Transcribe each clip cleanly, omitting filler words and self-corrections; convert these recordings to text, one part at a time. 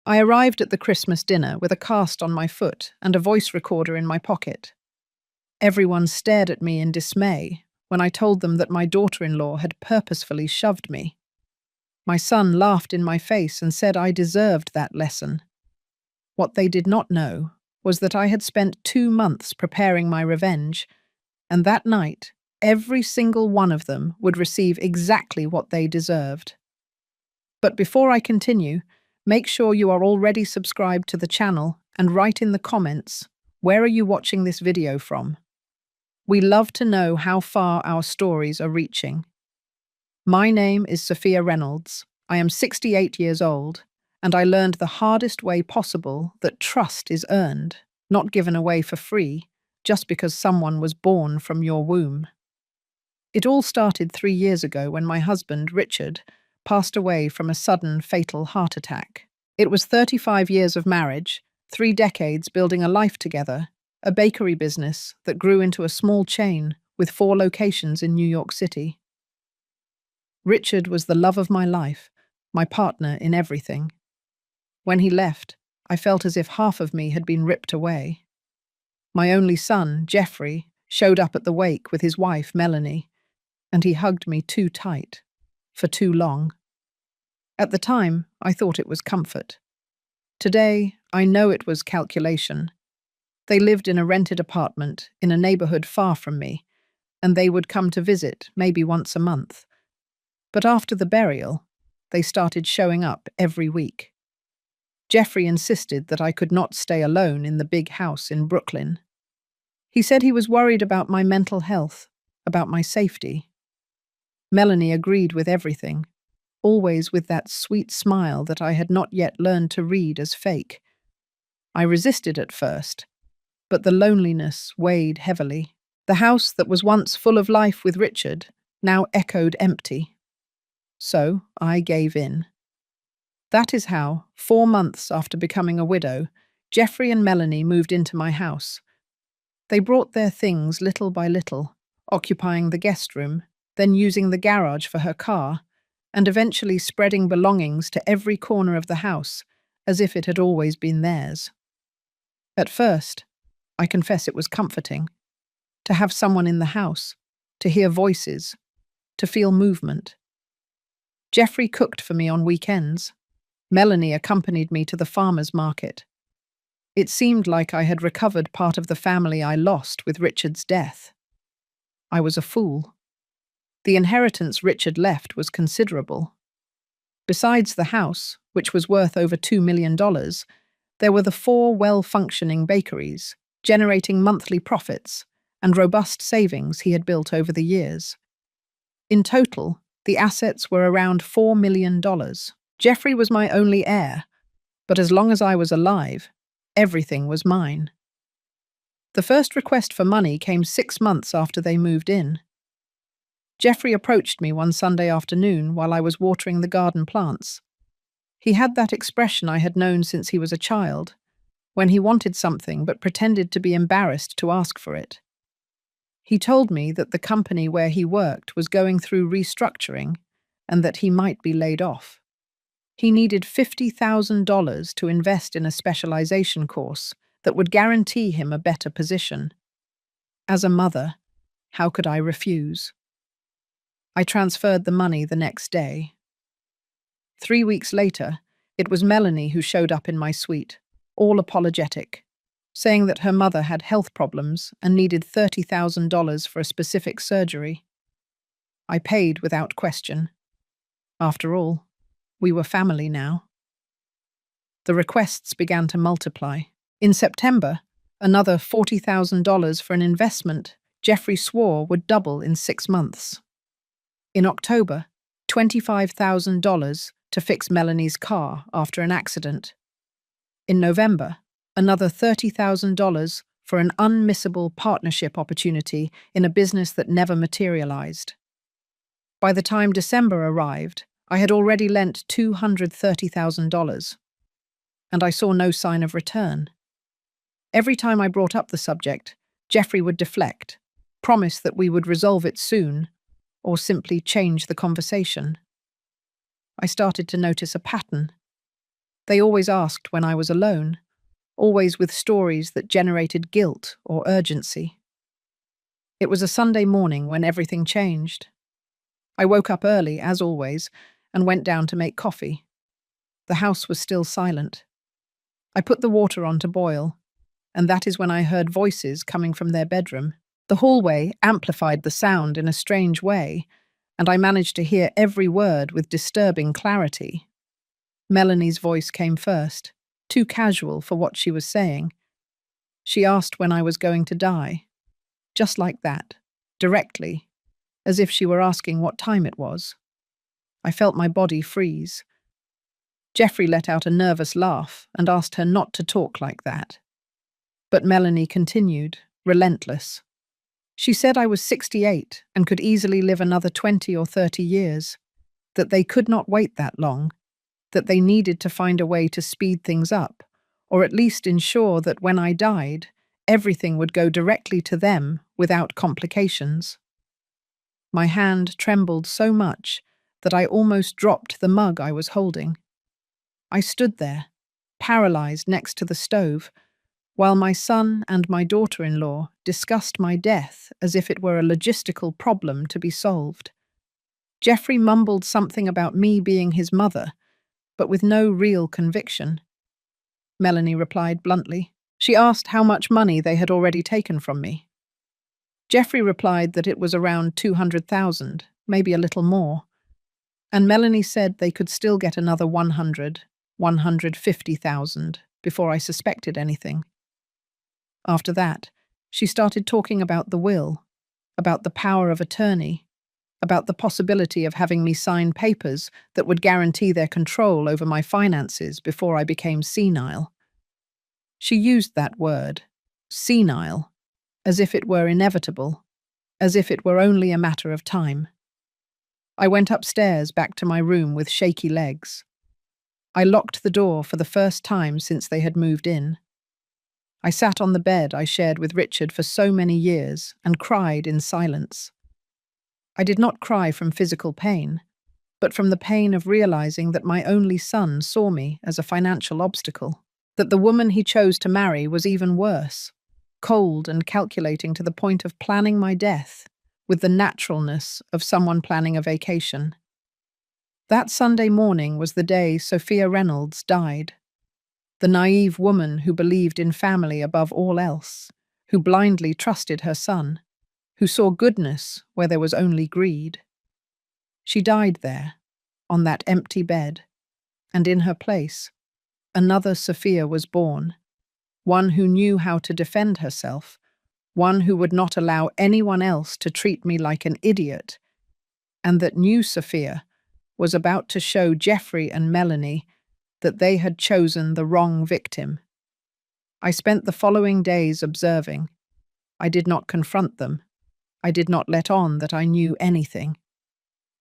I arrived at the Christmas dinner with a cast on my foot and a voice recorder in my pocket. Everyone stared at me in dismay when I told them that my daughter-in-law had purposefully shoved me. My son laughed in my face and said I deserved that lesson. What they did not know was that I had spent 2 months preparing my revenge, and that night, every single one of them would receive exactly what they deserved. But before I continue, make sure you are already subscribed to the channel and write in the comments, where are you watching this video from? We love to know how far our stories are reaching. My name is Sophia Reynolds. I am 68 years old, and I learned the hardest way possible that trust is earned, not given away for free, just because someone was born from your womb. It all started 3 years ago when my husband, Richard, passed away from a sudden, fatal heart attack. It was 35 years of marriage, 3 decades building a life together, a bakery business that grew into a small chain with 4 locations in New York City. Richard was the love of my life, my partner in everything. When he left, I felt as if half of me had been ripped away. My only son, Jeffrey, showed up at the wake with his wife, Melanie, and he hugged me too tight, for too long. At the time, I thought it was comfort. Today, I know it was calculation. They lived in a rented apartment in a neighborhood far from me, and they would come to visit maybe once a month. But after the burial, they started showing up every week. Jeffrey insisted that I could not stay alone in the big house in Brooklyn. He said he was worried about my mental health, about my safety. Melanie agreed with everything, always with that sweet smile that I had not yet learned to read as fake. I resisted at first, but the loneliness weighed heavily. The house that was once full of life with Richard now echoed empty. So I gave in. That is how, 4 months after becoming a widow, Jeffrey and Melanie moved into my house. They brought their things little by little, occupying the guest room, then using the garage for her car, and eventually spreading belongings to every corner of the house, as if it had always been theirs. At first, I confess it was comforting. To have someone in the house, to hear voices, to feel movement. Jeffrey cooked for me on weekends. Melanie accompanied me to the farmer's market. It seemed like I had recovered part of the family I lost with Richard's death. I was a fool. The inheritance Richard left was considerable. Besides the house, which was worth over $2 million, there were the 4 well-functioning bakeries, generating monthly profits and robust savings he had built over the years. In total, the assets were around $4 million. Jeffrey was my only heir, but as long as I was alive, everything was mine. The first request for money came 6 months after they moved in. Jeffrey approached me one Sunday afternoon while I was watering the garden plants. He had that expression I had known since he was a child, when he wanted something but pretended to be embarrassed to ask for it. He told me that the company where he worked was going through restructuring and that he might be laid off. He needed $50,000 to invest in a specialization course that would guarantee him a better position. As a mother, how could I refuse? I transferred the money the next day. 3 weeks later, it was Melanie who showed up in my suite, all apologetic, saying that her mother had health problems and needed $30,000 for a specific surgery. I paid without question. After all, we were family now. The requests began to multiply. In September, another $40,000 for an investment Jeffrey swore would double in 6 months. In October, $25,000 to fix Melanie's car after an accident. In November, another $30,000 for an unmissable partnership opportunity in a business that never materialized. By the time December arrived, I had already lent $230,000, and I saw no sign of return. Every time I brought up the subject, Jeffrey would deflect, promise that we would resolve it soon, or simply change the conversation. I started to notice a pattern. They always asked when I was alone, always with stories that generated guilt or urgency. It was a Sunday morning when everything changed. I woke up early, as always, and went down to make coffee. The house was still silent. I put the water on to boil, and that is when I heard voices coming from their bedroom. The hallway amplified the sound in a strange way, and I managed to hear every word with disturbing clarity. Melanie's voice came first, too casual for what she was saying. She asked when I was going to die. Just like that, directly, as if she were asking what time it was. I felt my body freeze. Jeffrey let out a nervous laugh and asked her not to talk like that. But Melanie continued, relentless. She said I was 68 and could easily live another 20 or 30 years, that they could not wait that long, that they needed to find a way to speed things up, or at least ensure that when I died, everything would go directly to them without complications. My hand trembled so much that I almost dropped the mug I was holding. I stood there, paralyzed next to the stove, while my son and my daughter-in-law discussed my death as if it were a logistical problem to be solved. Jeffrey mumbled something about me being his mother, but with no real conviction. Melanie replied bluntly. She asked how much money they had already taken from me. Jeffrey replied that it was around 200,000, maybe a little more. And Melanie said they could still get another 150,000 before I suspected anything. After that, she started talking about the will, about the power of attorney, about the possibility of having me sign papers that would guarantee their control over my finances before I became senile. She used that word, senile, as if it were inevitable, as if it were only a matter of time. I went upstairs back to my room with shaky legs. I locked the door for the first time since they had moved in. I sat on the bed I shared with Richard for so many years and cried in silence. I did not cry from physical pain, but from the pain of realizing that my only son saw me as a financial obstacle, that the woman he chose to marry was even worse, cold and calculating to the point of planning my death with the naturalness of someone planning a vacation. That Sunday morning was the day Sophia Reynolds died. The naive woman who believed in family above all else, who blindly trusted her son, who saw goodness where there was only greed. She died there, on that empty bed, and in her place, another Sophia was born, one who knew how to defend herself, one who would not allow anyone else to treat me like an idiot, and that new Sophia was about to show Jeffrey and Melanie that they had chosen the wrong victim. I spent the following days observing. I did not confront them. I did not let on that I knew anything.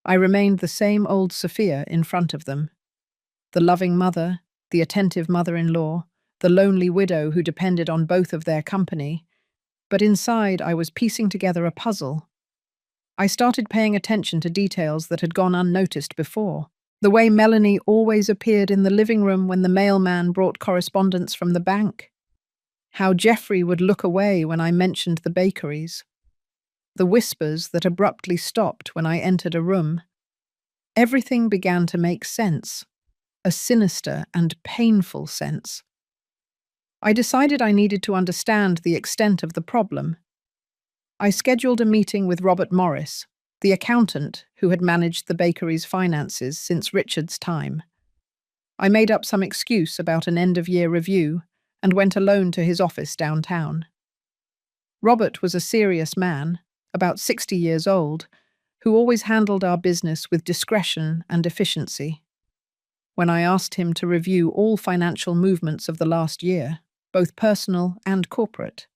I remained the same old Sophia in front of them. The loving mother, the attentive mother-in-law, the lonely widow who depended on both of their company. But inside I was piecing together a puzzle. I started paying attention to details that had gone unnoticed before. The way Melanie always appeared in the living room when the mailman brought correspondence from the bank. How Jeffrey would look away when I mentioned the bakeries. The whispers that abruptly stopped when I entered a room. Everything began to make sense, a sinister and painful sense. I decided I needed to understand the extent of the problem. I scheduled a meeting with Robert Morris, the accountant who had managed the bakery's finances since Richard's time. I made up some excuse about an end-of-year review and went alone to his office downtown. Robert was a serious man, about 60 years old, who always handled our business with discretion and efficiency. When I asked him to review all financial movements of the last year, both personal and corporate,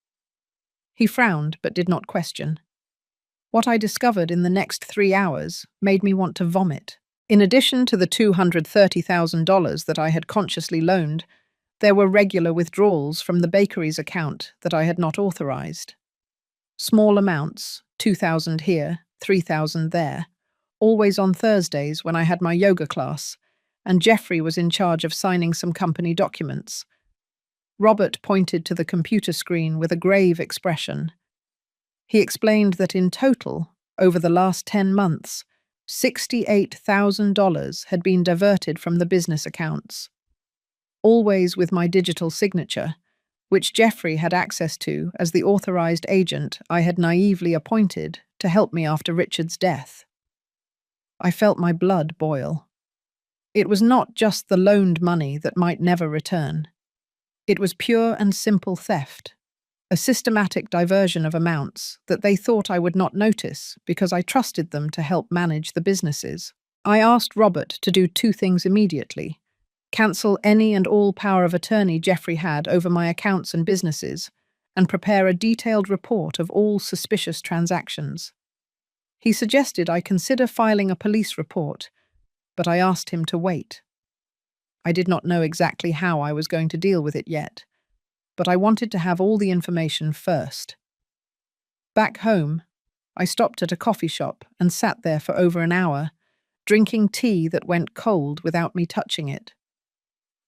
he frowned but did not question. What I discovered in the next 3 hours made me want to vomit. In addition to the $230,000 that I had consciously loaned, there were regular withdrawals from the bakery's account that I had not authorized. Small amounts, 2,000 here, 3,000 there, always on Thursdays when I had my yoga class, and Jeffrey was in charge of signing some company documents. Robert pointed to the computer screen with a grave expression. He explained that in total, over the last 10 months, $68,000 had been diverted from the business accounts, always with my digital signature, which Jeffrey had access to as the authorized agent I had naively appointed to help me after Richard's death. I felt my blood boil. It was not just the loaned money that might never return. It was pure and simple theft, a systematic diversion of amounts that they thought I would not notice because I trusted them to help manage the businesses. I asked Robert to do two things immediately: cancel any and all power of attorney Jeffrey had over my accounts and businesses, and prepare a detailed report of all suspicious transactions. He suggested I consider filing a police report, but I asked him to wait. I did not know exactly how I was going to deal with it yet, but I wanted to have all the information first. Back home, I stopped at a coffee shop and sat there for over an hour, drinking tea that went cold without me touching it.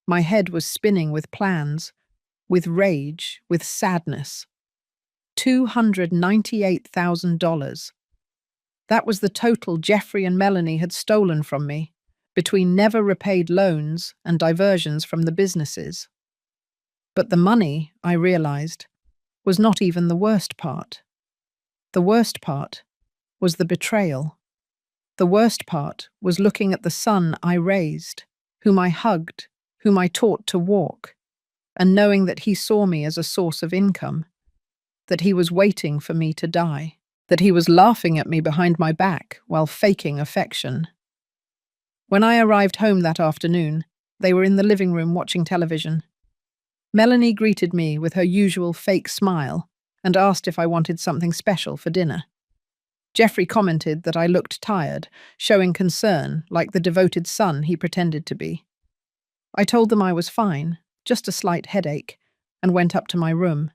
My head was spinning with plans, with rage, with sadness. $298,000. That was the total Jeffrey and Melanie had stolen from me, between never repaid loans and diversions from the businesses. But the money, I realized, was not even the worst part. The worst part was the betrayal. The worst part was looking at the son I raised, whom I hugged, whom I taught to walk, and knowing that he saw me as a source of income, that he was waiting for me to die, that he was laughing at me behind my back while faking affection. When I arrived home that afternoon, they were in the living room watching television. Melanie greeted me with her usual fake smile and asked if I wanted something special for dinner. Jeffrey commented that I looked tired, showing concern like the devoted son he pretended to be. I told them I was fine, just a slight headache, and went up to my room.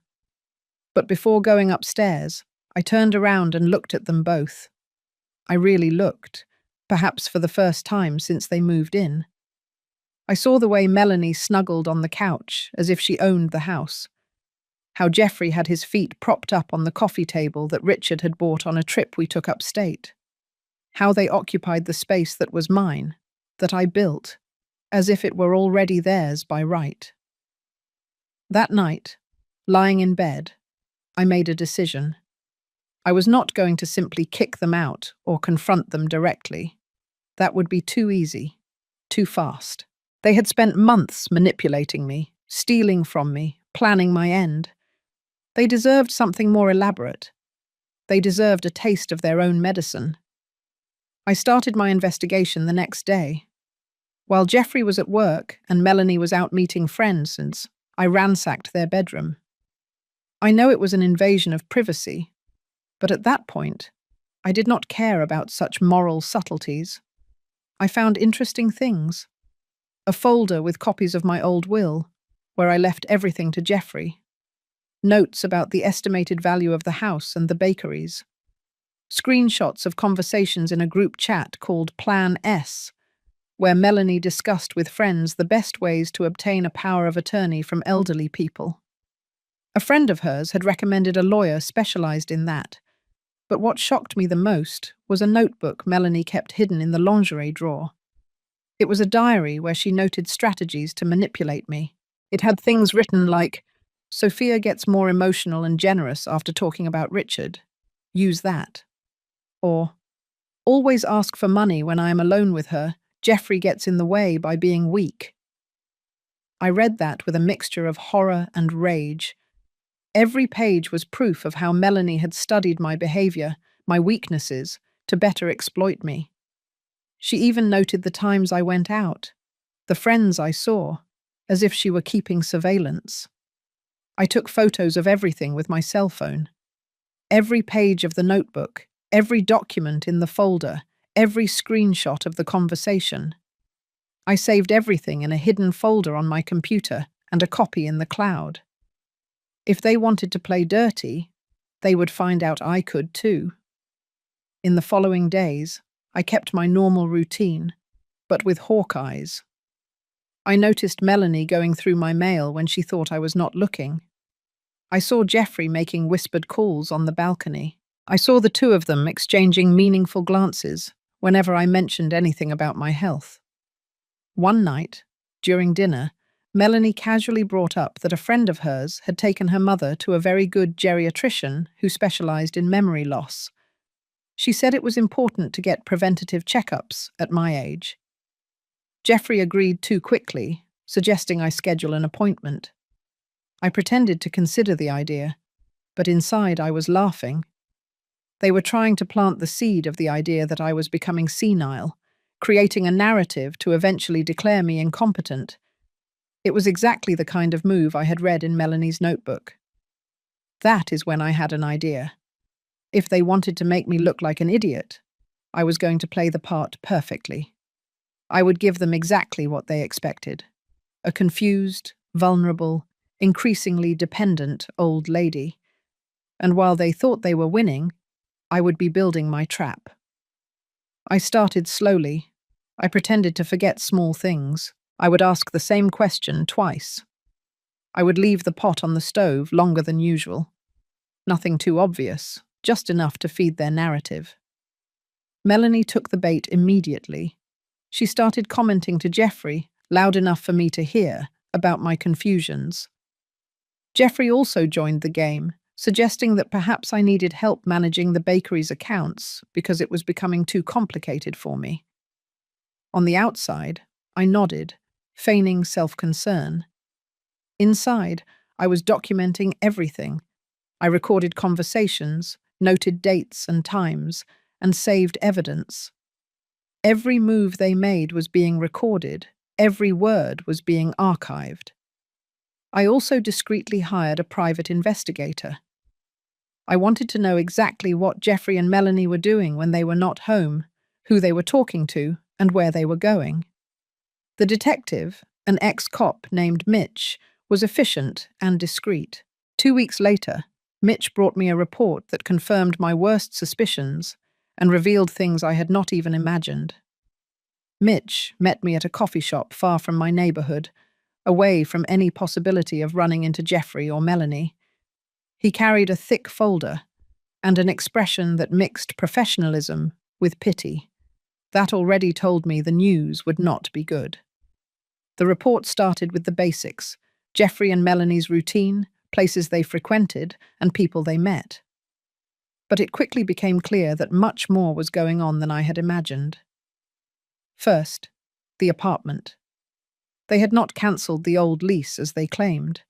But before going upstairs, I turned around and looked at them both. I really looked, perhaps for the first time since they moved in. I saw the way Melanie snuggled on the couch as if she owned the house, how Jeffrey had his feet propped up on the coffee table that Richard had bought on a trip we took upstate, how they occupied the space that was mine, that I built, as if it were already theirs by right. That night, lying in bed, I made a decision. I was not going to simply kick them out or confront them directly. That would be too easy, too fast. They had spent months manipulating me, stealing from me, planning my end. They deserved something more elaborate. They deserved a taste of their own medicine. I started my investigation the next day. While Jeffrey was at work and Melanie was out meeting friends, I ransacked their bedroom. I know it was an invasion of privacy, but at that point, I did not care about such moral subtleties. I found interesting things. A folder with copies of my old will, where I left everything to Jeffrey. Notes about the estimated value of the house and the bakeries. Screenshots of conversations in a group chat called Plan S, where Melanie discussed with friends the best ways to obtain a power of attorney from elderly people. A friend of hers had recommended a lawyer specialized in that, but what shocked me the most was a notebook Melanie kept hidden in the lingerie drawer. It was a diary where she noted strategies to manipulate me. It had things written like, "Sophia gets more emotional and generous after talking about Richard. Use that." Or, "Always ask for money when I am alone with her. Jeffrey gets in the way by being weak." I read that with a mixture of horror and rage. Every page was proof of how Melanie had studied my behavior, my weaknesses, to better exploit me. She even noted the times I went out, the friends I saw, as if she were keeping surveillance. I took photos of everything with my cell phone. Every page of the notebook, every document in the folder, every screenshot of the conversation. I saved everything in a hidden folder on my computer and a copy in the cloud. If they wanted to play dirty, they would find out I could too. In the following days, I kept my normal routine, but with hawk eyes. I noticed Melanie going through my mail when she thought I was not looking. I saw Jeffrey making whispered calls on the balcony. I saw the two of them exchanging meaningful glances whenever I mentioned anything about my health. One night, during dinner, Melanie casually brought up that a friend of hers had taken her mother to a very good geriatrician who specialized in memory loss. She said it was important to get preventative checkups at my age. Jeffrey agreed too quickly, suggesting I schedule an appointment. I pretended to consider the idea, but inside I was laughing. They were trying to plant the seed of the idea that I was becoming senile, creating a narrative to eventually declare me incompetent. It was exactly the kind of move I had read in Melanie's notebook. That is when I had an idea. If they wanted to make me look like an idiot, I was going to play the part perfectly. I would give them exactly what they expected. A confused, vulnerable, increasingly dependent old lady. And while they thought they were winning, I would be building my trap. I started slowly. I pretended to forget small things. I would ask the same question twice. I would leave the pot on the stove longer than usual. Nothing too obvious, just enough to feed their narrative. Melanie took the bait immediately. She started commenting to Jeffrey, loud enough for me to hear, about my confusions. Jeffrey also joined the game, suggesting that perhaps I needed help managing the bakery's accounts because it was becoming too complicated for me. On the outside, I nodded, feigning self-concern. Inside, I was documenting everything. I recorded conversations, noted dates and times, and saved evidence. Every move they made was being recorded, every word was being archived. I also discreetly hired a private investigator. I wanted to know exactly what Jeffrey and Melanie were doing when they were not home, who they were talking to, and where they were going. The detective, an ex-cop named Mitch, was efficient and discreet. 2 weeks later, Mitch brought me a report that confirmed my worst suspicions and revealed things I had not even imagined. Mitch met me at a coffee shop far from my neighborhood, away from any possibility of running into Jeffrey or Melanie. He carried a thick folder and an expression that mixed professionalism with pity. That already told me the news would not be good. The report started with the basics: Jeffrey and Melanie's routine, places they frequented, and people they met. But it quickly became clear that much more was going on than I had imagined. First, the apartment. They had not cancelled the old lease as they claimed.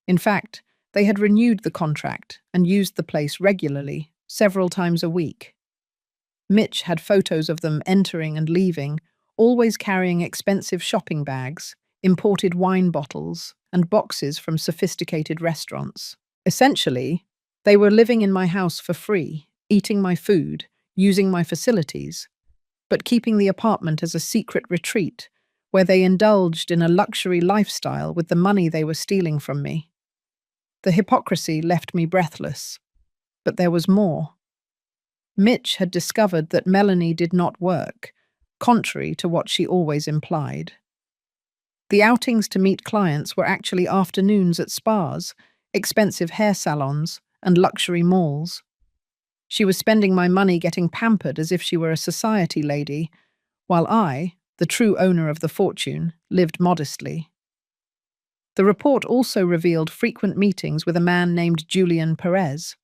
In fact, they had renewed the contract and used the place regularly, several times a week. Mitch had photos of them entering and leaving, always carrying expensive shopping bags, imported wine bottles, and boxes from sophisticated restaurants. Essentially, they were living in my house for free, eating my food, using my facilities, but keeping the apartment as a secret retreat where they indulged in a luxury lifestyle with the money they were stealing from me. The hypocrisy left me breathless. But there was more. Mitch had discovered that Melanie did not work, contrary to what she always implied. The outings to meet clients were actually afternoons at spas, expensive hair salons, and luxury malls. She was spending my money getting pampered as if she were a society lady, while I, the true owner of the fortune, lived modestly. The report also revealed frequent meetings with a man named Julian Perez.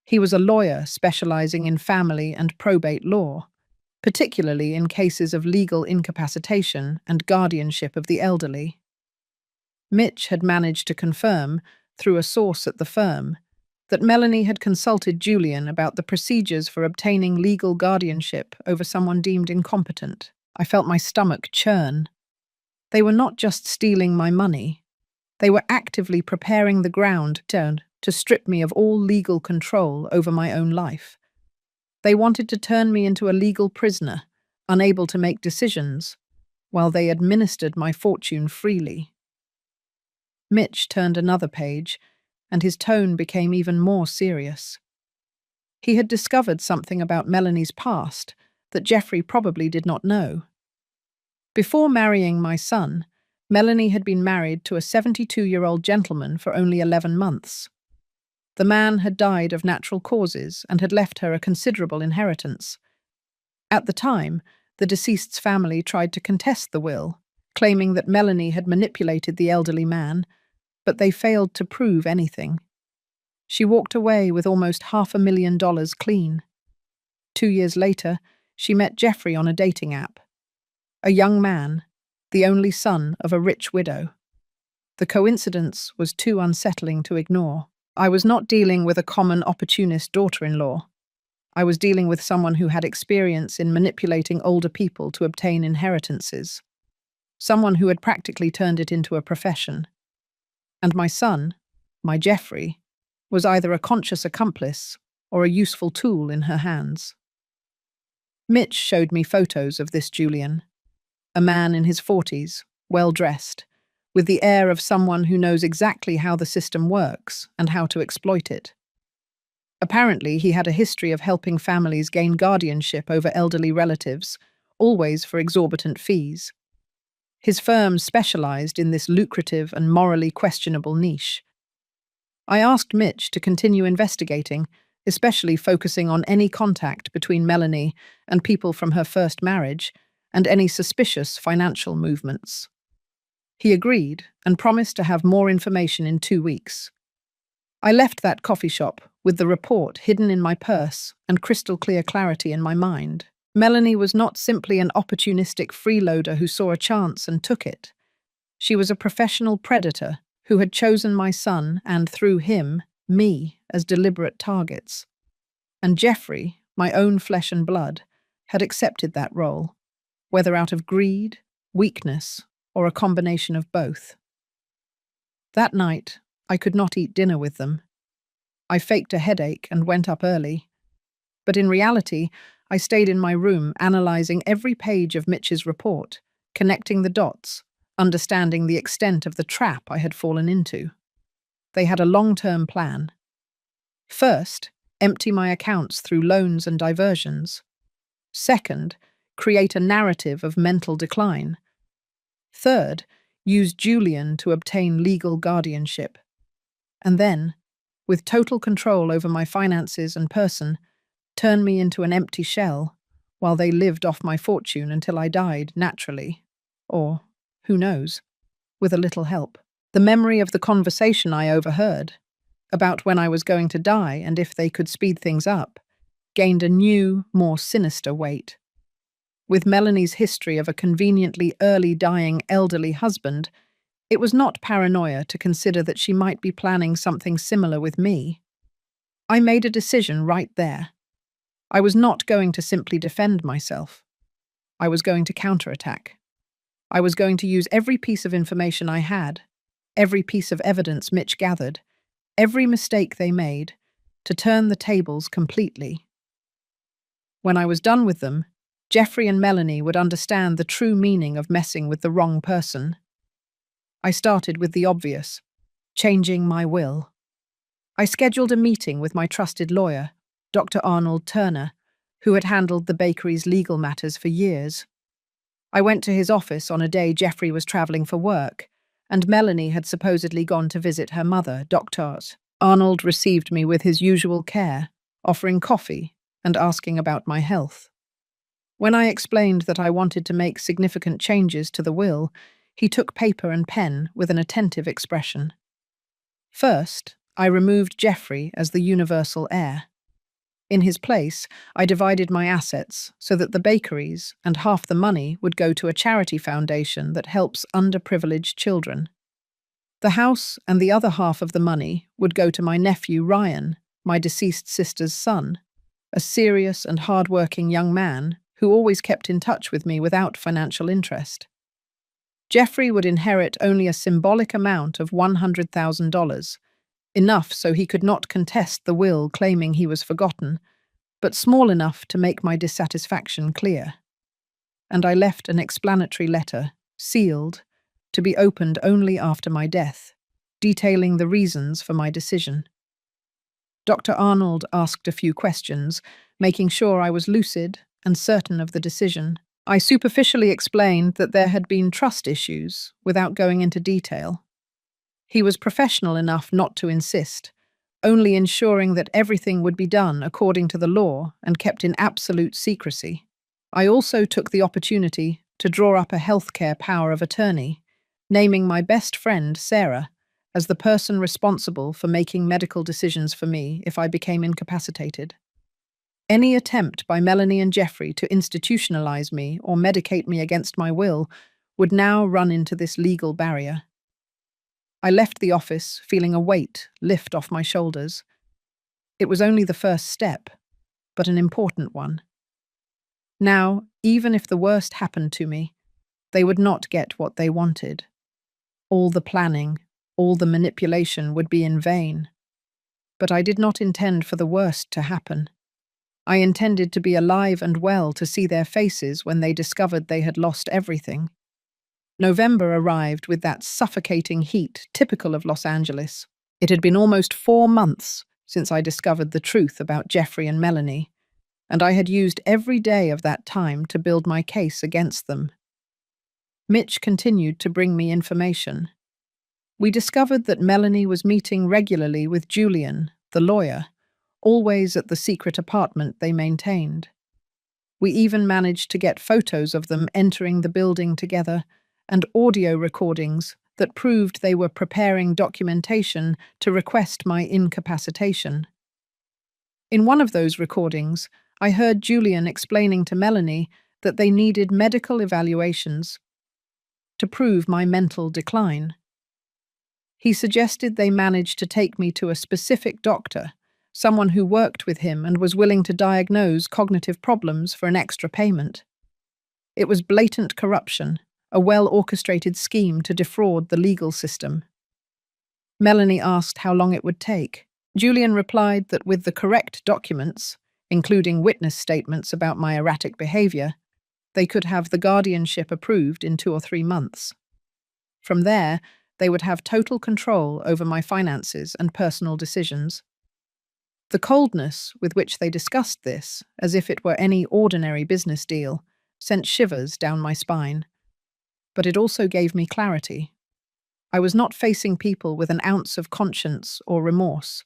He was a lawyer specializing in family and probate law, particularly in cases of legal incapacitation and guardianship of the elderly. Mitch had managed to confirm, through a source at the firm, that Melanie had consulted Julian about the procedures for obtaining legal guardianship over someone deemed incompetent. I felt my stomach churn. They were not just stealing my money. They were actively preparing the ground to strip me of all legal control over my own life. They wanted to turn me into a legal prisoner, unable to make decisions, while they administered my fortune freely. Mitch turned another page, and his tone became even more serious. He had discovered something about Melanie's past that Jeffrey probably did not know. Before marrying my son, Melanie had been married to a 72-year-old gentleman for only 11 months. The man had died of natural causes and had left her a considerable inheritance. At the time, the deceased's family tried to contest the will, claiming that Melanie had manipulated the elderly man, but they failed to prove anything. She walked away with almost $500,000 clean. 2 years later, she met Jeffrey on a dating app. A young man, the only son of a rich widow. The coincidence was too unsettling to ignore. I was not dealing with a common opportunist daughter-in-law. I was dealing with someone who had experience in manipulating older people to obtain inheritances. Someone who had practically turned it into a profession. And my son, my Jeffrey, was either a conscious accomplice or a useful tool in her hands. Mitch showed me photos of this Julian, a man in his 40s, well-dressed, with the air of someone who knows exactly how the system works and how to exploit it. Apparently, he had a history of helping families gain guardianship over elderly relatives, always for exorbitant fees. His firm specialized in this lucrative and morally questionable niche. I asked Mitch to continue investigating, especially focusing on any contact between Melanie and people from her first marriage and any suspicious financial movements. He agreed and promised to have more information in 2 weeks. I left that coffee shop with the report hidden in my purse and crystal clear clarity in my mind. Melanie was not simply an opportunistic freeloader who saw a chance and took it. She was a professional predator who had chosen my son and, through him, me, as deliberate targets. And Jeffrey, my own flesh and blood, had accepted that role, whether out of greed, weakness, or a combination of both. That night, I could not eat dinner with them. I faked a headache and went up early. But in reality, I stayed in my room analyzing every page of Mitch's report, connecting the dots, understanding the extent of the trap I had fallen into. They had a long-term plan. First, empty my accounts through loans and diversions. Second, create a narrative of mental decline. Third, use Julian to obtain legal guardianship. And then, with total control over my finances and person, turn me into an empty shell while they lived off my fortune until I died naturally. Or, who knows, with a little help. The memory of the conversation I overheard, about when I was going to die and if they could speed things up, gained a new, more sinister weight. With Melanie's history of a conveniently early dying elderly husband, it was not paranoia to consider that she might be planning something similar with me. I made a decision right there. I was not going to simply defend myself. I was going to counterattack. I was going to use every piece of information I had, every piece of evidence Mitch gathered, every mistake they made, to turn the tables completely. When I was done with them, Jeffrey and Melanie would understand the true meaning of messing with the wrong person. I started with the obvious, changing my will. I scheduled a meeting with my trusted lawyer, Dr. Arnold Turner, who had handled the bakery's legal matters for years. I went to his office on a day Jeffrey was traveling for work, and Melanie had supposedly gone to visit her mother, Dr. Arnold received me with his usual care, offering coffee and asking about my health. When I explained that I wanted to make significant changes to the will, he took paper and pen with an attentive expression. First, I removed Jeffrey as the universal heir. In his place, I divided my assets so that the bakeries and half the money would go to a charity foundation that helps underprivileged children. The house and the other half of the money would go to my nephew Ryan, my deceased sister's son, a serious and hard-working young man who always kept in touch with me without financial interest. Jeffrey would inherit only a symbolic amount of $100,000, enough so he could not contest the will claiming he was forgotten, but small enough to make my dissatisfaction clear. And I left an explanatory letter, sealed, to be opened only after my death, detailing the reasons for my decision. Dr. Arnold asked a few questions, making sure I was lucid and certain of the decision. I superficially explained that there had been trust issues without going into detail. He was professional enough not to insist, only ensuring that everything would be done according to the law and kept in absolute secrecy. I also took the opportunity to draw up a healthcare power of attorney, naming my best friend, Sarah, as the person responsible for making medical decisions for me if I became incapacitated. Any attempt by Melanie and Jeffrey to institutionalize me or medicate me against my will would now run into this legal barrier. I left the office feeling a weight lift off my shoulders. It was only the first step, but an important one. Now, even if the worst happened to me, they would not get what they wanted. All the planning, all the manipulation would be in vain. But I did not intend for the worst to happen. I intended to be alive and well to see their faces when they discovered they had lost everything. November arrived with that suffocating heat typical of Los Angeles. It had been almost 4 months since I discovered the truth about Jeffrey and Melanie, and I had used every day of that time to build my case against them. Mitch continued to bring me information. We discovered that Melanie was meeting regularly with Julian, the lawyer, always at the secret apartment they maintained. We even managed to get photos of them entering the building together and audio recordings that proved they were preparing documentation to request my incapacitation. In one of those recordings, I heard Julian explaining to Melanie that they needed medical evaluations to prove my mental decline. He suggested they manage to take me to a specific doctor, someone who worked with him and was willing to diagnose cognitive problems for an extra payment. It was blatant corruption, a well-orchestrated scheme to defraud the legal system. Melanie asked how long it would take. Julian replied that with the correct documents, including witness statements about my erratic behavior, they could have the guardianship approved in 2 or 3 months. From there, they would have total control over my finances and personal decisions. The coldness with which they discussed this, as if it were any ordinary business deal, sent shivers down my spine. But it also gave me clarity. I was not facing people with an ounce of conscience or remorse.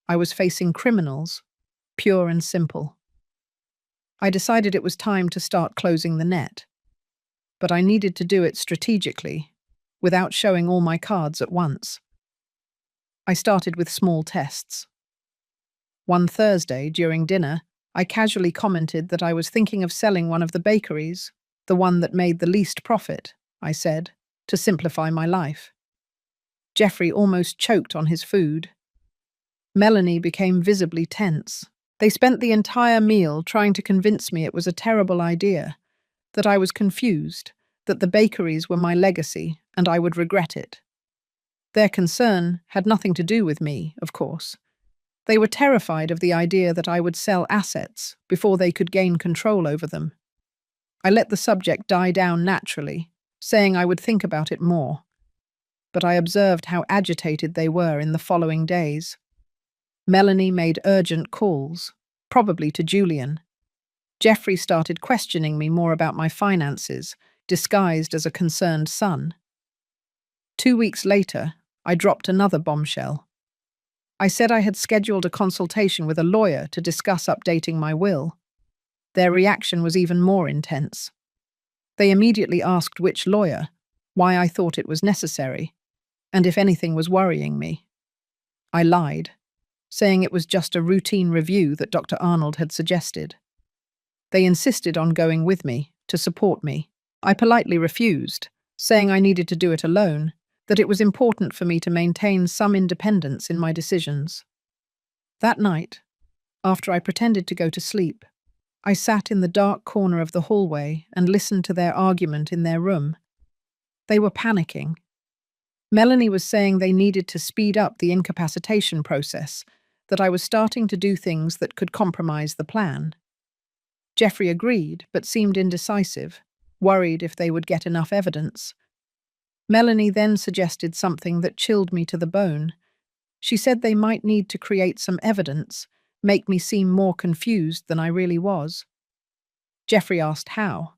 I was facing criminals, pure and simple. I decided it was time to start closing the net. But I needed to do it strategically, without showing all my cards at once. I started with small tests. One Thursday, during dinner, I casually commented that I was thinking of selling one of the bakeries, the one that made the least profit, I said, to simplify my life. Jeffrey almost choked on his food. Melanie became visibly tense. They spent the entire meal trying to convince me it was a terrible idea, that I was confused, that the bakeries were my legacy and I would regret it. Their concern had nothing to do with me, of course. They were terrified of the idea that I would sell assets before they could gain control over them. I let the subject die down naturally, saying I would think about it more. But I observed how agitated they were in the following days. Melanie made urgent calls, probably to Julian. Jeffrey started questioning me more about my finances, disguised as a concerned son. 2 weeks later, I dropped another bombshell. I said I had scheduled a consultation with a lawyer to discuss updating my will. Their reaction was even more intense. They immediately asked which lawyer, why I thought it was necessary, and if anything was worrying me. I lied, saying it was just a routine review that Dr. Arnold had suggested. They insisted on going with me, to support me. I politely refused, saying I needed to do it alone, that it was important for me to maintain some independence in my decisions. That night, after I pretended to go to sleep, I sat in the dark corner of the hallway and listened to their argument in their room. They were panicking. Melanie was saying they needed to speed up the incapacitation process, that I was starting to do things that could compromise the plan. Jeffrey agreed, but seemed indecisive, worried if they would get enough evidence. Melanie then suggested something that chilled me to the bone. She said they might need to create some evidence, make me seem more confused than I really was. Jeffrey asked how.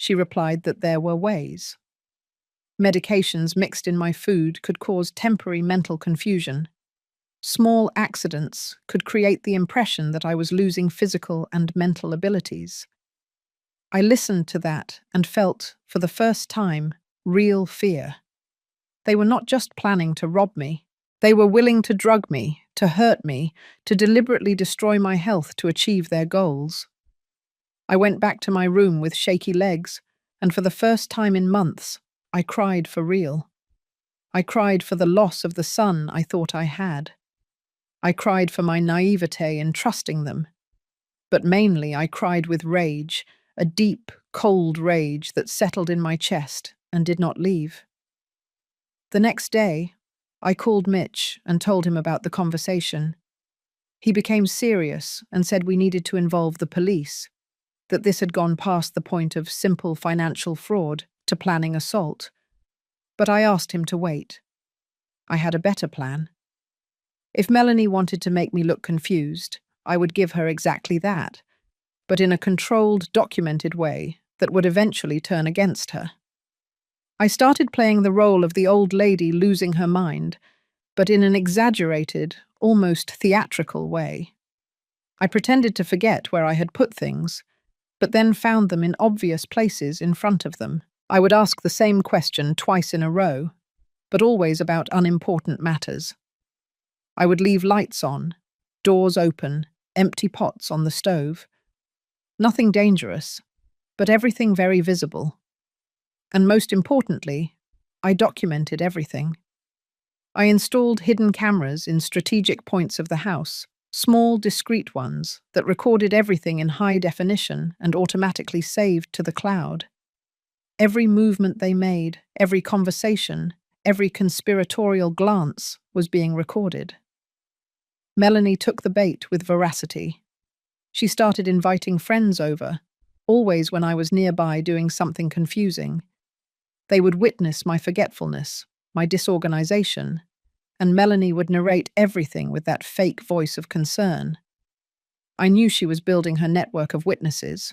She replied that there were ways. Medications mixed in my food could cause temporary mental confusion. Small accidents could create the impression that I was losing physical and mental abilities. I listened to that and felt, for the first time, real fear. They were not just planning to rob me. They were willing to drug me, to hurt me, to deliberately destroy my health to achieve their goals. I went back to my room with shaky legs, and for the first time in months, I cried for real. I cried for the loss of the son I thought I had. I cried for my naivete in trusting them. But mainly I cried with rage, a deep, cold rage that settled in my chest and did not leave. The next day, I called Mitch and told him about the conversation. He became serious and said we needed to involve the police, that this had gone past the point of simple financial fraud to planning assault. But I asked him to wait. I had a better plan. If Melanie wanted to make me look confused, I would give her exactly that, but in a controlled, documented way that would eventually turn against her. I started playing the role of the old lady losing her mind, but in an exaggerated, almost theatrical way. I pretended to forget where I had put things, but then found them in obvious places in front of them. I would ask the same question twice in a row, but always about unimportant matters. I would leave lights on, doors open, empty pots on the stove. Nothing dangerous, but everything very visible. And most importantly, I documented everything. I installed hidden cameras in strategic points of the house, small, discrete ones that recorded everything in high definition and automatically saved to the cloud. Every movement they made, every conversation, every conspiratorial glance was being recorded. Melanie took the bait with veracity. She started inviting friends over, always when I was nearby doing something confusing. They would witness my forgetfulness, my disorganization, and Melanie would narrate everything with that fake voice of concern. I knew she was building her network of witnesses.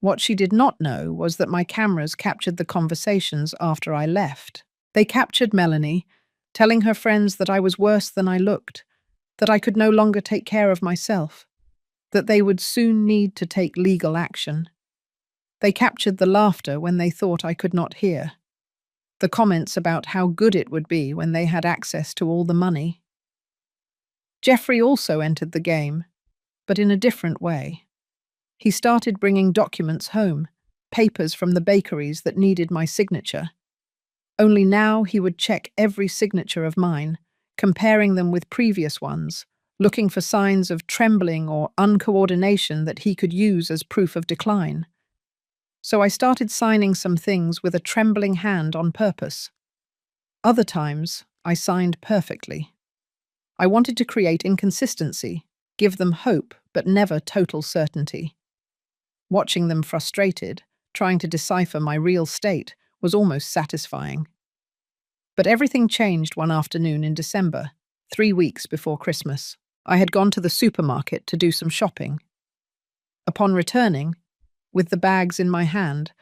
What she did not know was that my cameras captured the conversations after I left. They captured Melanie, telling her friends that I was worse than I looked, that I could no longer take care of myself, that they would soon need to take legal action. They captured the laughter when they thought I could not hear, the comments about how good it would be when they had access to all the money. Jeffrey also entered the game, but in a different way. He started bringing documents home, papers from the bakeries that needed my signature. Only now he would check every signature of mine, comparing them with previous ones, looking for signs of trembling or uncoordination that he could use as proof of decline. So I started signing some things with a trembling hand on purpose. Other times, I signed perfectly. I wanted to create inconsistency, give them hope, but never total certainty. Watching them frustrated, trying to decipher my real state, was almost satisfying. But everything changed one afternoon in December, 3 weeks before Christmas. I had gone to the supermarket to do some shopping. Upon returning, with the bags in my hand,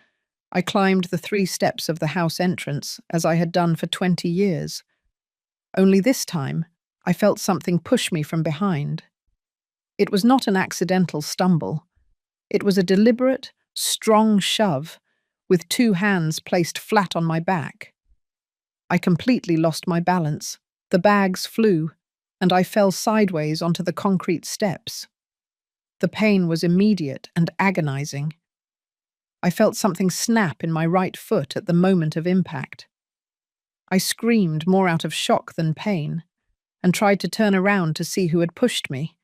I climbed the 3 steps of the house entrance as I had done for 20 years. Only this time, I felt something push me from behind. It was not an accidental stumble. It was a deliberate, strong shove, with 2 hands placed flat on my back. I completely lost my balance. The bags flew, and I fell sideways onto the concrete steps. The pain was immediate and agonizing. I felt something snap in my right foot at the moment of impact. I screamed more out of shock than pain, and tried to turn around to see who had pushed me.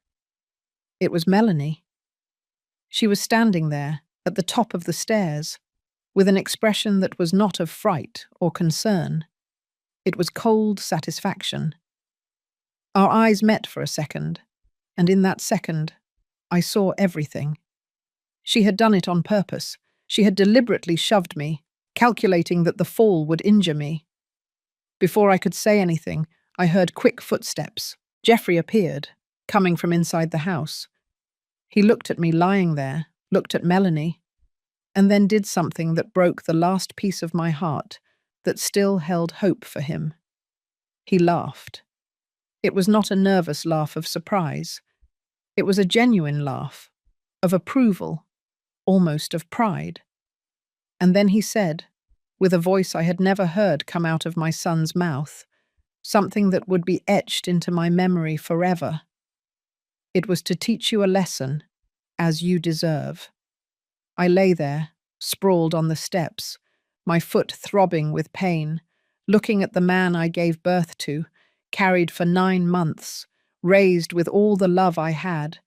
It was Melanie. She was standing there, at the top of the stairs, with an expression that was not of fright or concern. It was cold satisfaction. Our eyes met for a second, and in that second, I saw everything. She had done it on purpose. She had deliberately shoved me, calculating that the fall would injure me. Before I could say anything, I heard quick footsteps. Jeffrey appeared, coming from inside the house. He looked at me lying there, looked at Melanie. and then did something that broke the last piece of my heart that still held hope for him. He laughed. It was not a nervous laugh of surprise. It was a genuine laugh, of approval, almost of pride. And then he said, with a voice I had never heard come out of my son's mouth, something that would be etched into my memory forever. It was to teach you a lesson, as you deserve. I lay there, sprawled on the steps, my foot throbbing with pain, looking at the man I gave birth to, carried for 9 months, raised with all the love I had,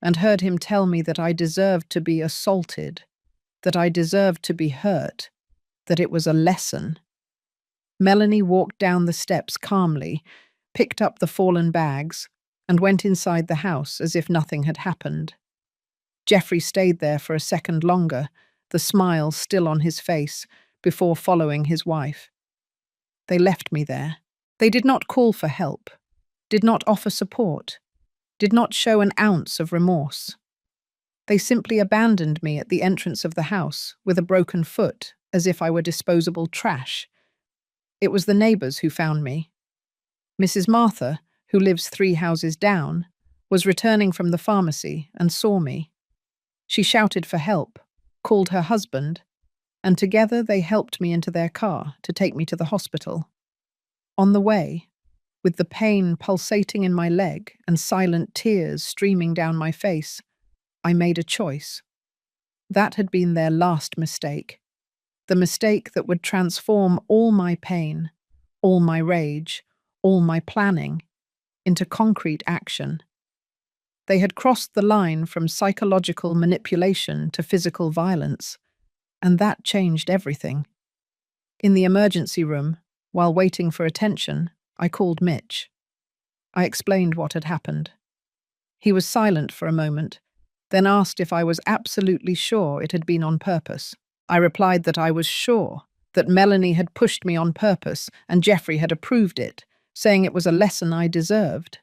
and heard him tell me that I deserved to be assaulted, that I deserved to be hurt, that it was a lesson. Melanie walked down the steps calmly, picked up the fallen bags, and went inside the house as if nothing had happened. Geoffrey stayed there for a second longer, the smile still on his face, before following his wife. They left me there. They did not call for help, did not offer support, did not show an ounce of remorse. They simply abandoned me at the entrance of the house with a broken foot, as if I were disposable trash. It was the neighbours who found me. Mrs. Martha, who lives 3 houses down, was returning from the pharmacy and saw me. She shouted for help, called her husband, and together they helped me into their car to take me to the hospital. On the way, with the pain pulsating in my leg and silent tears streaming down my face, I made a choice. That had been their last mistake. The mistake that would transform all my pain, all my rage, all my planning, into concrete action. They had crossed the line from psychological manipulation to physical violence, and that changed everything. In the emergency room, while waiting for attention, I called Mitch. I explained what had happened. He was silent for a moment, then asked if I was absolutely sure it had been on purpose. I replied that I was sure, that Melanie had pushed me on purpose and Geoffrey had approved it, saying it was a lesson I deserved.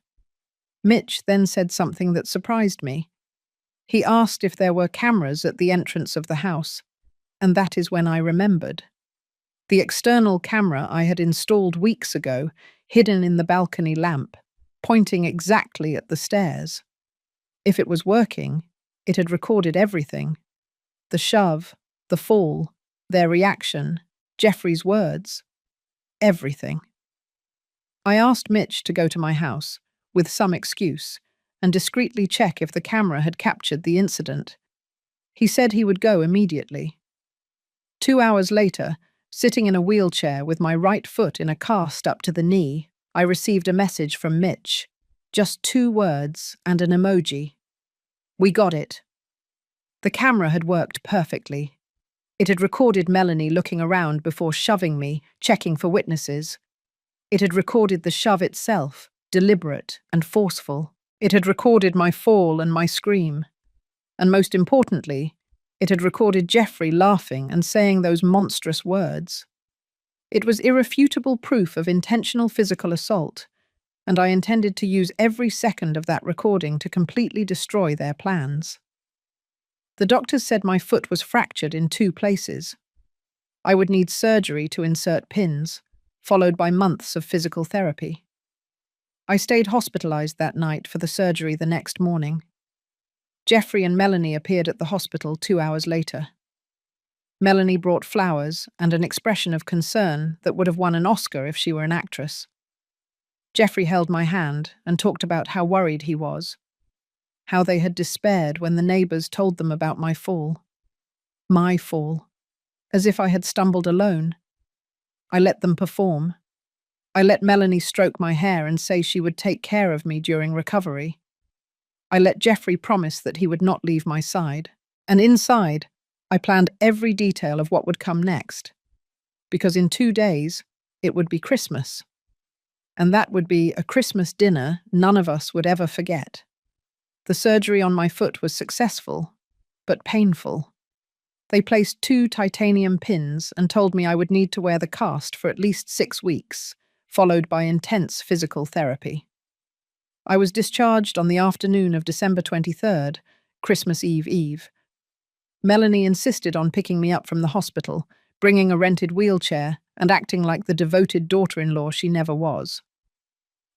Mitch then said something that surprised me. He asked if there were cameras at the entrance of the house, and that is when I remembered. The external camera I had installed weeks ago, hidden in the balcony lamp, pointing exactly at the stairs. If it was working, it had recorded everything. The shove, the fall, their reaction, Geoffrey's words, everything. I asked Mitch to go to my house, with some excuse, and discreetly check if the camera had captured the incident. He said he would go immediately. 2 hours later, sitting in a wheelchair with my right foot in a cast up to the knee, I received a message from Mitch. Just 2 words and an emoji. We got it. The camera had worked perfectly. It had recorded Melanie looking around before shoving me, checking for witnesses. It had recorded the shove itself, deliberate and forceful. It had recorded my fall and my scream. And most importantly, it had recorded Geoffrey laughing and saying those monstrous words. It was irrefutable proof of intentional physical assault, and I intended to use every second of that recording to completely destroy their plans. The doctors said my foot was fractured in 2 places. I would need surgery to insert pins, followed by months of physical therapy. I stayed hospitalized that night for the surgery the next morning. Geoffrey and Melanie appeared at the hospital 2 hours later. Melanie brought flowers and an expression of concern that would have won an Oscar if she were an actress. Geoffrey held my hand and talked about how worried he was, how they had despaired when the neighbours told them about my fall. My fall. As if I had stumbled alone. I let them perform. I let Melanie stroke my hair and say she would take care of me during recovery. I let Geoffrey promise that he would not leave my side. And inside, I planned every detail of what would come next. Because in 2 days, it would be Christmas. And that would be a Christmas dinner none of us would ever forget. The surgery on my foot was successful, but painful. They placed 2 titanium pins and told me I would need to wear the cast for at least 6 weeks, followed by intense physical therapy. I was discharged on the afternoon of December 23rd, Christmas Eve. Melanie insisted on picking me up from the hospital, bringing a rented wheelchair and acting like the devoted daughter-in-law she never was.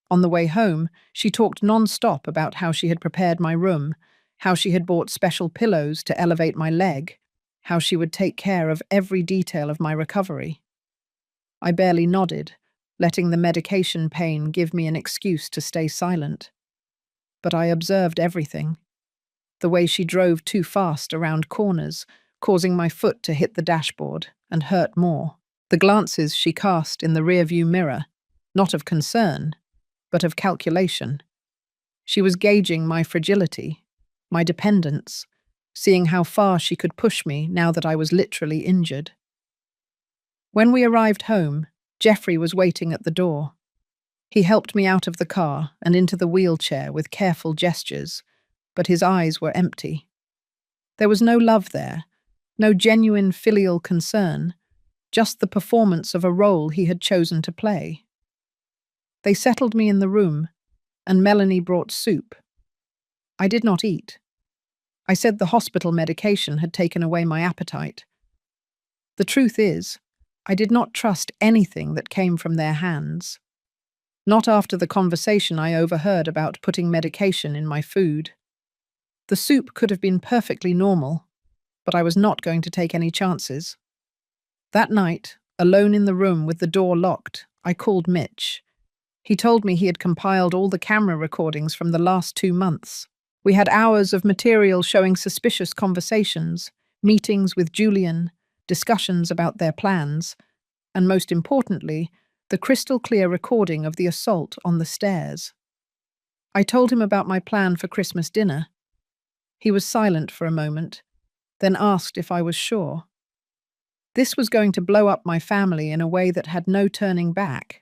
On the way home, she talked non-stop about how she had prepared my room, how she had bought special pillows to elevate my leg, how she would take care of every detail of my recovery. I barely nodded, letting the medication pain give me an excuse to stay silent. But I observed everything. The way she drove too fast around corners, causing my foot to hit the dashboard and hurt more. The glances she cast in the rearview mirror, not of concern, but of calculation. She was gauging my fragility, my dependence, seeing how far she could push me now that I was literally injured. When we arrived home, Jeffrey was waiting at the door. He helped me out of the car and into the wheelchair with careful gestures, but his eyes were empty. There was no love there, no genuine filial concern, just the performance of a role he had chosen to play. They settled me in the room, and Melanie brought soup. I did not eat. I said the hospital medication had taken away my appetite. The truth is, I did not trust anything that came from their hands. Not after the conversation I overheard about putting medication in my food. The soup could have been perfectly normal, but I was not going to take any chances. That night, alone in the room with the door locked, I called Mitch. He told me he had compiled all the camera recordings from the last 2 months. We had hours of material showing suspicious conversations, meetings with Julian, discussions about their plans, and most importantly, the crystal-clear recording of the assault on the stairs. I told him about my plan for Christmas dinner. He was silent for a moment, then asked if I was sure. This was going to blow up my family in a way that had no turning back.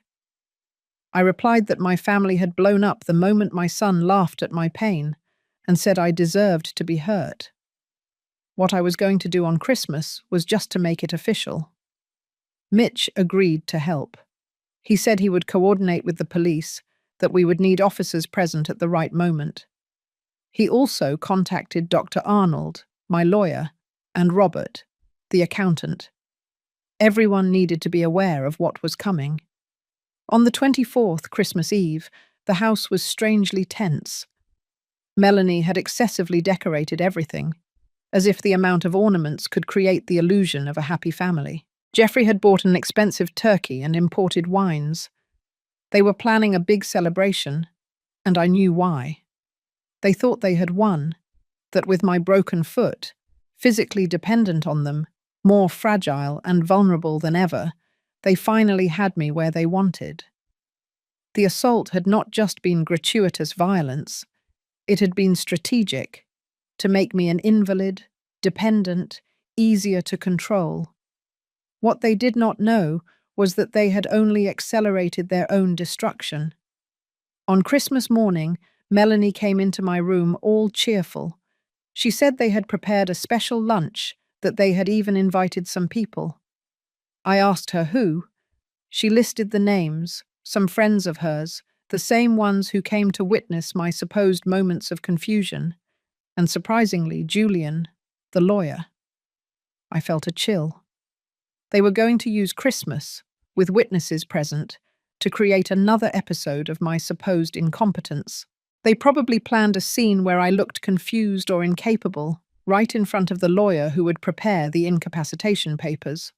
I replied that my family had blown up the moment my son laughed at my pain and said I deserved to be hurt. What I was going to do on Christmas was just to make it official. Mitch agreed to help. He said he would coordinate with the police, that we would need officers present at the right moment. He also contacted Dr. Arnold, my lawyer, and Robert, the accountant. Everyone needed to be aware of what was coming. On the 24th, Christmas Eve, the house was strangely tense. Melanie had excessively decorated everything, as if the amount of ornaments could create the illusion of a happy family. Jeffrey had bought an expensive turkey and imported wines. They were planning a big celebration, and I knew why. They thought they had won, that with my broken foot, physically dependent on them, more fragile and vulnerable than ever, they finally had me where they wanted. The assault had not just been gratuitous violence, it had been strategic, to make me an invalid, dependent, easier to control. What they did not know was that they had only accelerated their own destruction. On Christmas morning, Melanie came into my room all cheerful. She said they had prepared a special lunch, that they had even invited some people. I asked her who. She listed the names, some friends of hers, the same ones who came to witness my supposed moments of confusion, and surprisingly, Julian, the lawyer. I felt a chill. They were going to use Christmas, with witnesses present, to create another episode of my supposed incompetence. They probably planned a scene where I looked confused or incapable, right in front of the lawyer who would prepare the incapacitation papers.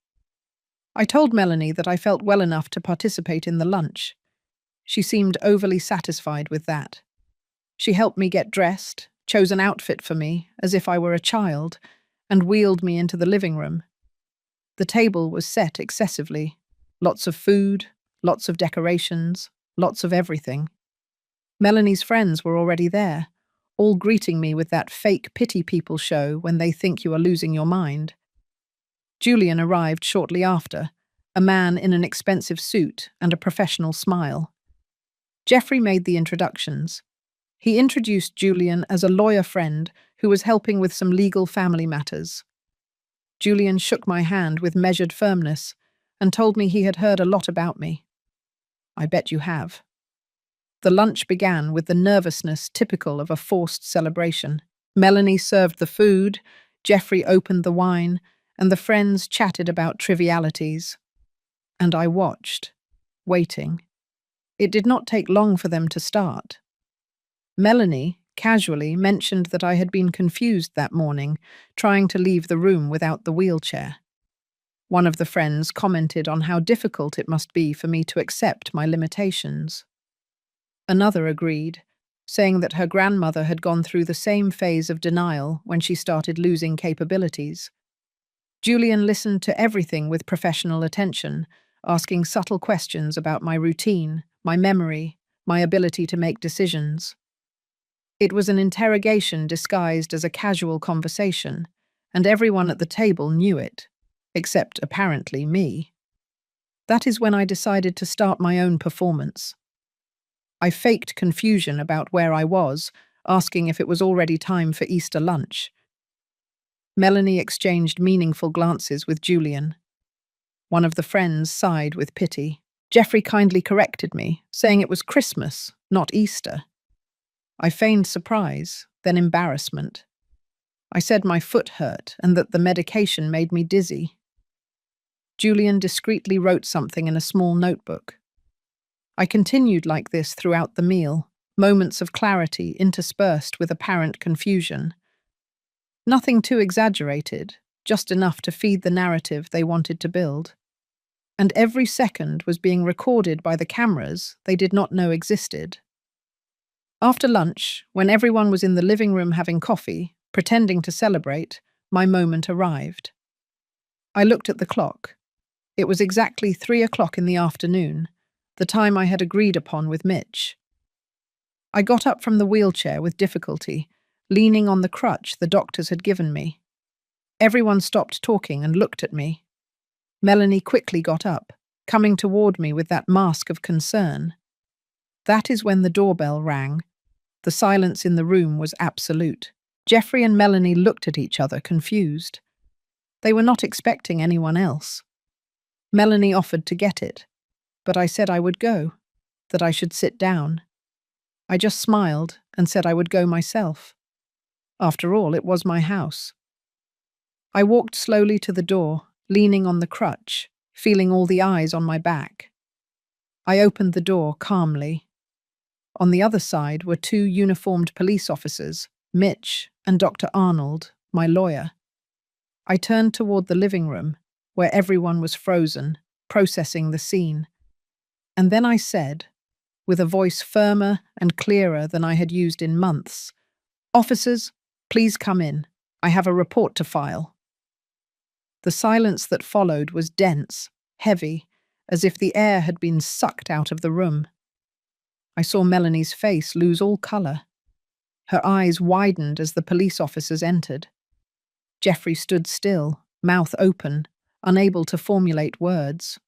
I told Melanie that I felt well enough to participate in the lunch. She seemed overly satisfied with that. She helped me get dressed, chose an outfit for me, as if I were a child, and wheeled me into the living room. The table was set excessively. Lots of food, lots of decorations, lots of everything. Melanie's friends were already there, all greeting me with that fake pity people show when they think you are losing your mind. Julian arrived shortly after, a man in an expensive suit and a professional smile. Jeffrey made the introductions. He introduced Julian as a lawyer friend who was helping with some legal family matters. Julian shook my hand with measured firmness and told me he had heard a lot about me. I bet you have. The lunch began with the nervousness typical of a forced celebration. Melanie served the food, Geoffrey opened the wine, and the friends chatted about trivialities. And I watched, waiting. It did not take long for them to start. Melanie, casually, mentioned that I had been confused that morning, trying to leave the room without the wheelchair. One of the friends commented on how difficult it must be for me to accept my limitations. Another agreed, saying that her grandmother had gone through the same phase of denial when she started losing capabilities. Julian listened to everything with professional attention, asking subtle questions about my routine, my memory, my ability to make decisions. It was an interrogation disguised as a casual conversation, and everyone at the table knew it, except apparently me. That is when I decided to start my own performance. I faked confusion about where I was, asking if it was already time for Easter lunch. Melanie exchanged meaningful glances with Julian. One of the friends sighed with pity. Geoffrey kindly corrected me, saying it was Christmas, not Easter. I feigned surprise, then embarrassment. I said my foot hurt and that the medication made me dizzy. Julian discreetly wrote something in a small notebook. I continued like this throughout the meal, moments of clarity interspersed with apparent confusion. Nothing too exaggerated, just enough to feed the narrative they wanted to build. And every second was being recorded by the cameras they did not know existed. After lunch, when everyone was in the living room having coffee, pretending to celebrate, my moment arrived. I looked at the clock. It was exactly 3 o'clock in the afternoon, the time I had agreed upon with Mitch. I got up from the wheelchair with difficulty, leaning on the crutch the doctors had given me. Everyone stopped talking and looked at me. Melanie quickly got up, coming toward me with that mask of concern. That is when the doorbell rang. The silence in the room was absolute. Geoffrey and Melanie looked at each other, confused. They were not expecting anyone else. Melanie offered to get it, but I said I would go, that I should sit down. I just smiled and said I would go myself. After all, it was my house. I walked slowly to the door, leaning on the crutch, feeling all the eyes on my back. I opened the door calmly. On the other side were 2 uniformed police officers, Mitch and Dr. Arnold, my lawyer. I turned toward the living room, where everyone was frozen, processing the scene. And then I said, with a voice firmer and clearer than I had used in months, "Officers, please come in. I have a report to file." The silence that followed was dense, heavy, as if the air had been sucked out of the room. I saw Melanie's face lose all colour. Her eyes widened as the police officers entered. Geoffrey stood still, mouth open, unable to formulate words.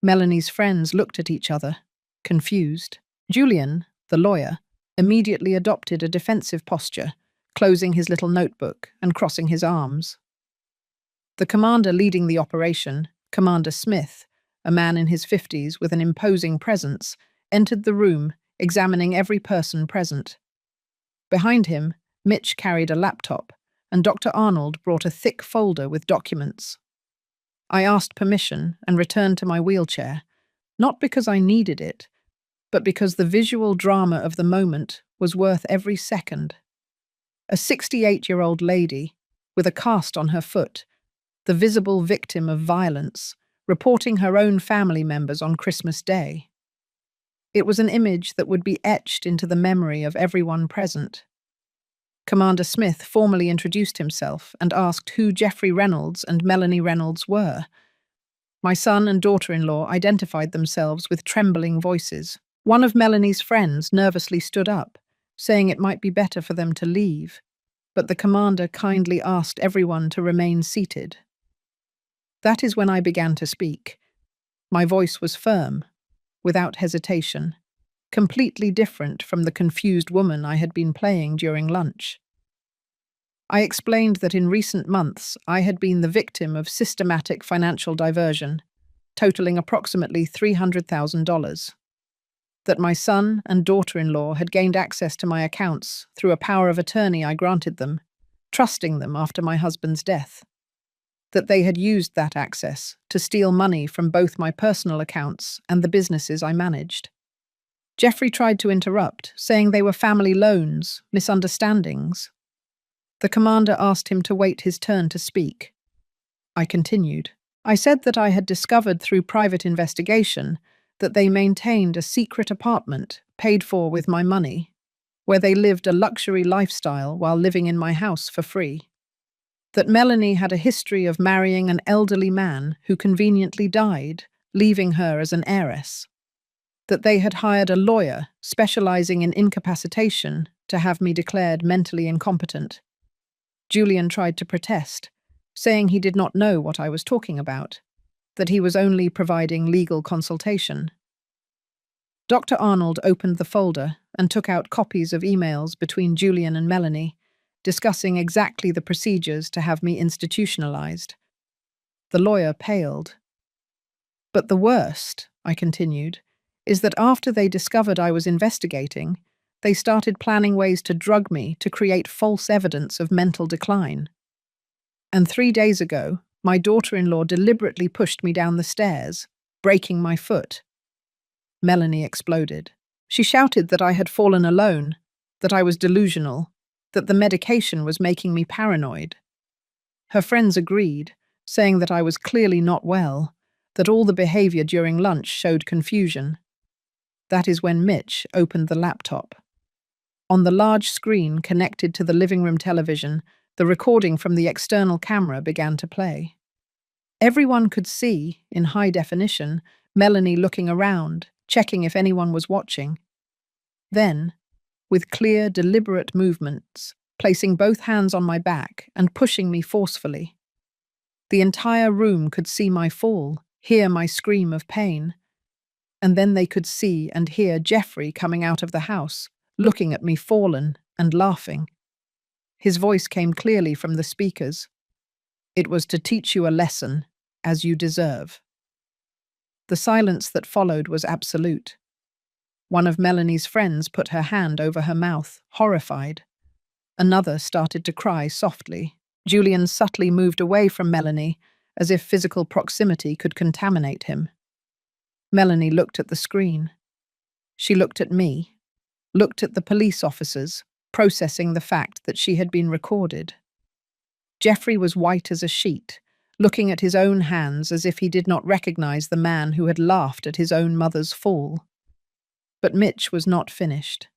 Melanie's friends looked at each other, confused. Julian, the lawyer, immediately adopted a defensive posture, closing his little notebook and crossing his arms. The commander leading the operation, Commander Smith, a man in his 50s with an imposing presence, entered the room, examining every person present. Behind him, Mitch carried a laptop, and Dr. Arnold brought a thick folder with documents. I asked permission and returned to my wheelchair, not because I needed it, but because the visual drama of the moment was worth every second. A 68-year-old lady, with a cast on her foot, the visible victim of violence, reporting her own family members on Christmas Day. It was an image that would be etched into the memory of everyone present. Commander Smith formally introduced himself and asked who Geoffrey Reynolds and Melanie Reynolds were. My son and daughter-in-law identified themselves with trembling voices. One of Melanie's friends nervously stood up, saying it might be better for them to leave, but the commander kindly asked everyone to remain seated. That is when I began to speak. My voice was firm, without hesitation, completely different from the confused woman I had been playing during lunch. I explained that in recent months I had been the victim of systematic financial diversion, totaling approximately $300,000. That my son and daughter-in-law had gained access to my accounts through a power of attorney I granted them, trusting them after my husband's death, that they had used that access to steal money from both my personal accounts and the businesses I managed. Jeffrey tried to interrupt, saying they were family loans, misunderstandings. The commander asked him to wait his turn to speak. I continued. I said that I had discovered through private investigation that they maintained a secret apartment paid for with my money, where they lived a luxury lifestyle while living in my house for free. That Melanie had a history of marrying an elderly man who conveniently died, leaving her as an heiress. That they had hired a lawyer specializing in incapacitation to have me declared mentally incompetent. Julian tried to protest, saying he did not know what I was talking about, that he was only providing legal consultation. Dr. Arnold opened the folder and took out copies of emails between Julian and Melanie, discussing exactly the procedures to have me institutionalized. The lawyer paled. But the worst, I continued, is that after they discovered I was investigating, they started planning ways to drug me to create false evidence of mental decline. And 3 days ago, my daughter-in-law deliberately pushed me down the stairs, breaking my foot. Melanie exploded. She shouted that I had fallen alone, that I was delusional, that the medication was making me paranoid. Her friends agreed, saying that I was clearly not well, that all the behavior during lunch showed confusion. That is when Mitch opened the laptop. On the large screen connected to the living room television, the recording from the external camera began to play. Everyone could see, in high definition, Melanie looking around, checking if anyone was watching. Then, with clear, deliberate movements, placing both hands on my back and pushing me forcefully. The entire room could see my fall, hear my scream of pain. And then they could see and hear Jeffrey coming out of the house, looking at me fallen and laughing. His voice came clearly from the speakers. It was to teach you a lesson, as you deserve. The silence that followed was absolute. One of Melanie's friends put her hand over her mouth, horrified. Another started to cry softly. Julian subtly moved away from Melanie, as if physical proximity could contaminate him. Melanie looked at the screen. She looked at me, looked at the police officers, processing the fact that she had been recorded. Jeffrey was white as a sheet, looking at his own hands as if he did not recognize the man who had laughed at his own mother's fall. But Mitch was not finished.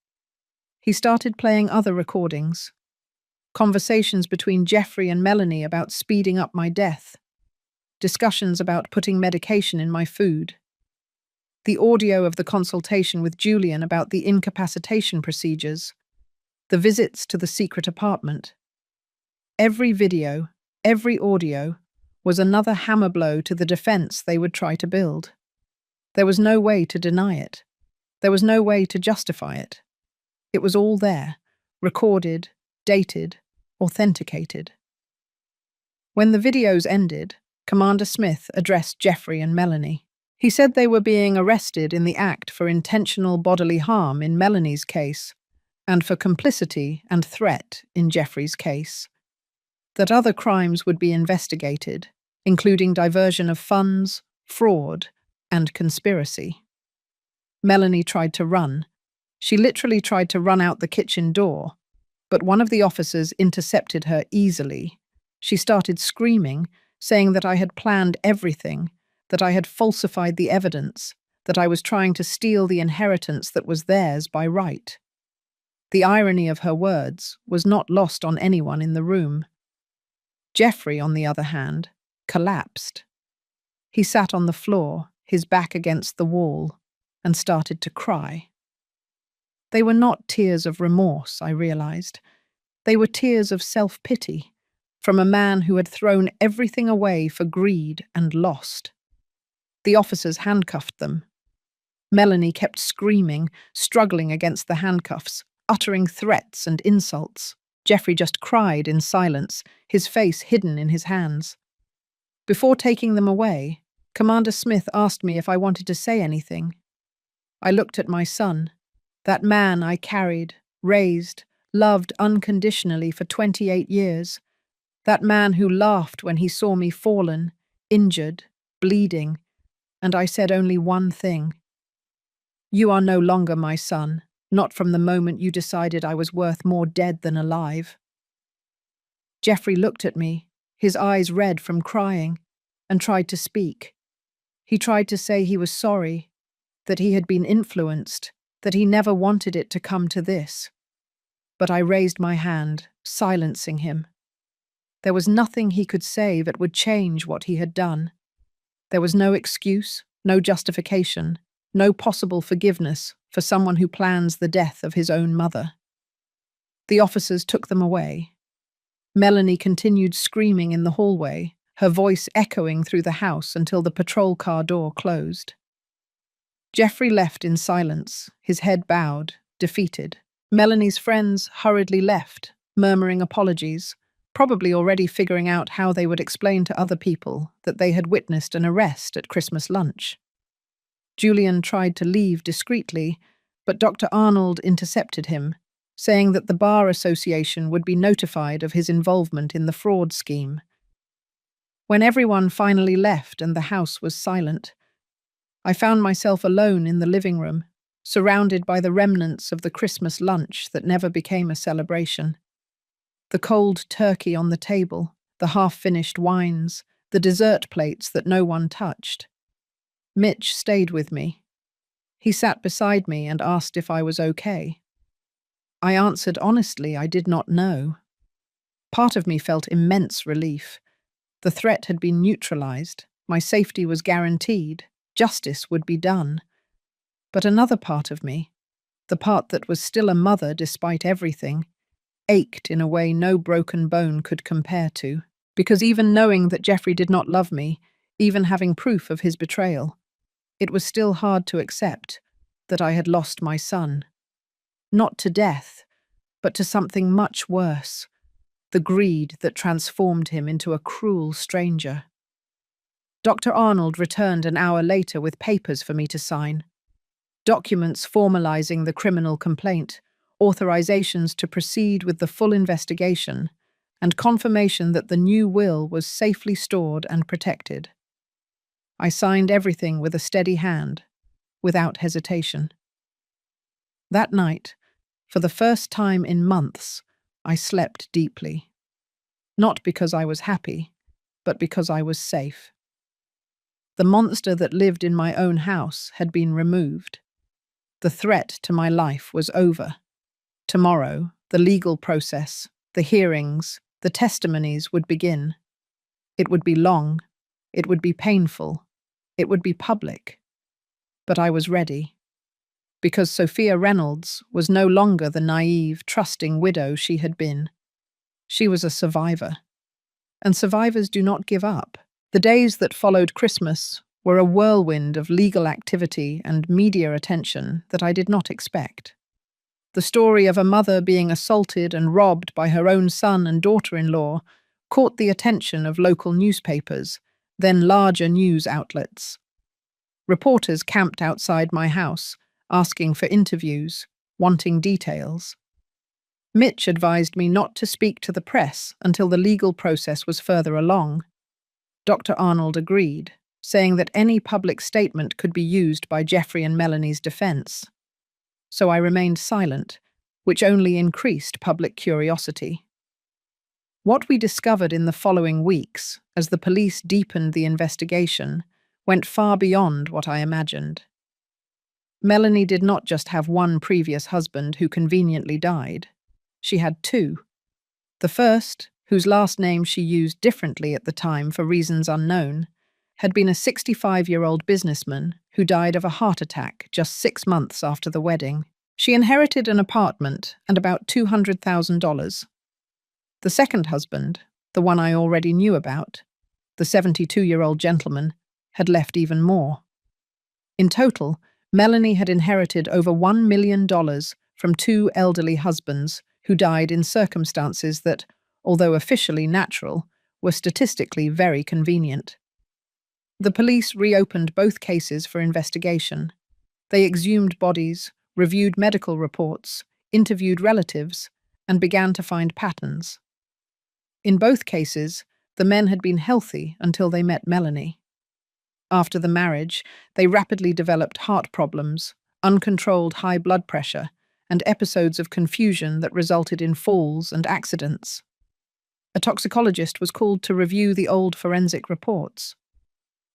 He started playing other recordings. Conversations between Jeffrey and Melanie about speeding up my death. Discussions about putting medication in my food. The audio of the consultation with Julian about the incapacitation procedures. The visits to the secret apartment. Every video, every audio, was another hammer blow to the defense they would try to build. There was no way to deny it. There was no way to justify it. It was all there, recorded, dated, authenticated. When the videos ended, Commander Smith addressed Jeffrey and Melanie. He said they were being arrested in the act for intentional bodily harm in Melanie's case, and for complicity and threat in Jeffrey's case. That other crimes would be investigated, including diversion of funds, fraud, and conspiracy. Melanie tried to run. She literally tried to run out the kitchen door, but one of the officers intercepted her easily. She started screaming, saying that I had planned everything, that I had falsified the evidence, that I was trying to steal the inheritance that was theirs by right. The irony of her words was not lost on anyone in the room. Jeffrey, on the other hand, collapsed. He sat on the floor, his back against the wall, and started to cry. They were not tears of remorse, I realized. They were tears of self-pity, from a man who had thrown everything away for greed and lost. The officers handcuffed them. Melanie kept screaming, struggling against the handcuffs, uttering threats and insults. Jeffrey just cried in silence, his face hidden in his hands. Before taking them away, Commander Smith asked me if I wanted to say anything. I looked at my son, that man I carried, raised, loved unconditionally for 28 years. That man who laughed when he saw me fallen, injured, bleeding, and I said only one thing. You are no longer my son, not from the moment you decided I was worth more dead than alive. Jeffrey looked at me, his eyes red from crying, and tried to speak. He tried to say he was sorry, that he had been influenced, that he never wanted it to come to this. But I raised my hand, silencing him. There was nothing he could say that would change what he had done. There was no excuse, no justification, no possible forgiveness for someone who plans the death of his own mother. The officers took them away. Melanie continued screaming in the hallway, her voice echoing through the house until the patrol car door closed. Jeffrey left in silence, his head bowed, defeated. Melanie's friends hurriedly left, murmuring apologies, probably already figuring out how they would explain to other people that they had witnessed an arrest at Christmas lunch. Julian tried to leave discreetly, but Dr. Arnold intercepted him, saying that the Bar Association would be notified of his involvement in the fraud scheme. When everyone finally left and the house was silent, I found myself alone in the living room, surrounded by the remnants of the Christmas lunch that never became a celebration. The cold turkey on the table, the half-finished wines, the dessert plates that no one touched. Mitch stayed with me. He sat beside me and asked if I was okay. I answered honestly I did not know. Part of me felt immense relief. The threat had been neutralized, my safety was guaranteed, justice would be done. But another part of me, the part that was still a mother despite everything, ached in a way no broken bone could compare to, because even knowing that Jeffrey did not love me, even having proof of his betrayal, it was still hard to accept that I had lost my son. Not to death, but to something much worse, the greed that transformed him into a cruel stranger. Dr. Arnold returned an hour later with papers for me to sign. Documents formalizing the criminal complaint, authorizations to proceed with the full investigation, and confirmation that the new will was safely stored and protected. I signed everything with a steady hand, without hesitation. That night, for the first time in months, I slept deeply. Not because I was happy, but because I was safe. The monster that lived in my own house had been removed. The threat to my life was over. Tomorrow, the legal process, the hearings, the testimonies would begin. It would be long. It would be painful. It would be public. But I was ready. Because Sophia Reynolds was no longer the naive, trusting widow she had been. She was a survivor. And survivors do not give up. The days that followed Christmas were a whirlwind of legal activity and media attention that I did not expect. The story of a mother being assaulted and robbed by her own son and daughter-in-law caught the attention of local newspapers, then larger news outlets. Reporters camped outside my house, asking for interviews, wanting details. Mitch advised me not to speak to the press until the legal process was further along. Dr. Arnold agreed, saying that any public statement could be used by Jeffrey and Melanie's defense. So I remained silent, which only increased public curiosity. What we discovered in the following weeks, as the police deepened the investigation, went far beyond what I imagined. Melanie did not just have one previous husband who conveniently died. She had two. The first, whose last name she used differently at the time for reasons unknown, had been a 65-year-old businessman who died of a heart attack just 6 months after the wedding. She inherited an apartment and about $200,000. The second husband, the one I already knew about, the 72-year-old gentleman, had left even more. In total, Melanie had inherited over $1 million from two elderly husbands who died in circumstances that, although officially natural, were statistically very convenient. The police reopened both cases for investigation. They exhumed bodies, reviewed medical reports, interviewed relatives, and began to find patterns. In both cases, the men had been healthy until they met Melanie. After the marriage, they rapidly developed heart problems, uncontrolled high blood pressure, and episodes of confusion that resulted in falls and accidents. A toxicologist was called to review the old forensic reports.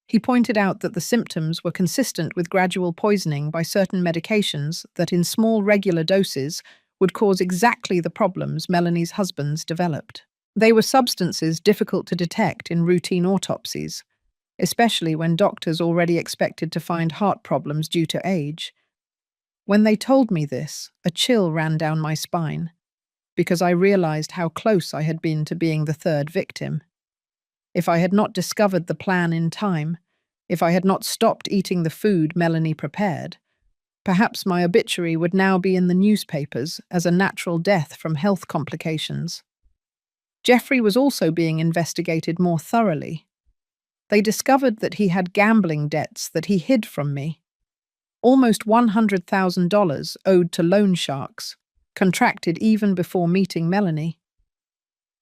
He pointed out that the symptoms were consistent with gradual poisoning by certain medications that, in small regular doses, would cause exactly the problems Melanie's husbands developed. They were substances difficult to detect in routine autopsies, especially when doctors already expected to find heart problems due to age. When they told me this, a chill ran down my spine, because I realized how close I had been to being the third victim. If I had not discovered the plan in time, if I had not stopped eating the food Melanie prepared, perhaps my obituary would now be in the newspapers as a natural death from health complications. Jeffrey was also being investigated more thoroughly. They discovered that he had gambling debts that he hid from me. Almost $100,000 owed to loan sharks, contracted even before meeting Melanie.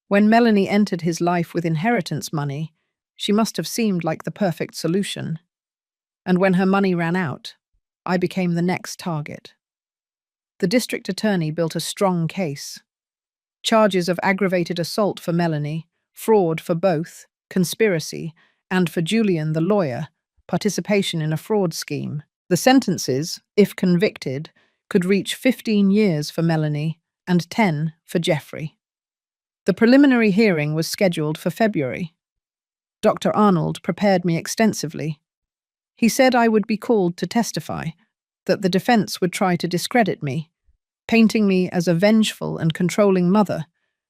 When Melanie entered his life with inheritance money, she must have seemed like the perfect solution. And when her money ran out, I became the next target. The district attorney built a strong case. Charges of aggravated assault for Melanie, fraud for both, conspiracy, and for Julian, the lawyer, participation in a fraud scheme. The sentences, if convicted, could reach 15 years for Melanie and 10 for Jeffrey. The preliminary hearing was scheduled for February. Dr. Arnold prepared me extensively. He said I would be called to testify, that the defense would try to discredit me, painting me as a vengeful and controlling mother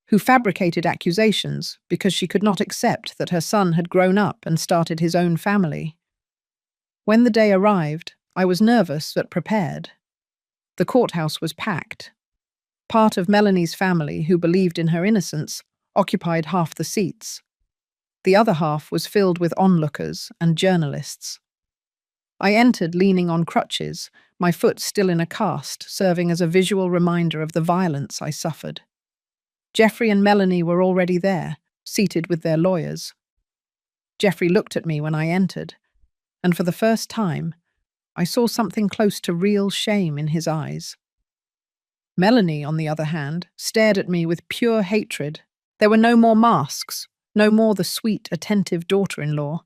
who fabricated accusations because she could not accept that her son had grown up and started his own family. When the day arrived, I was nervous but prepared. The courthouse was packed. Part of Melanie's family, who believed in her innocence, occupied half the seats. The other half was filled with onlookers and journalists. I entered leaning on crutches, my foot still in a cast, serving as a visual reminder of the violence I suffered. Jeffrey and Melanie were already there, seated with their lawyers. Jeffrey looked at me when I entered, and for the first time, I saw something close to real shame in his eyes. Melanie, on the other hand, stared at me with pure hatred. There were no more masks, no more the sweet, attentive daughter-in-law.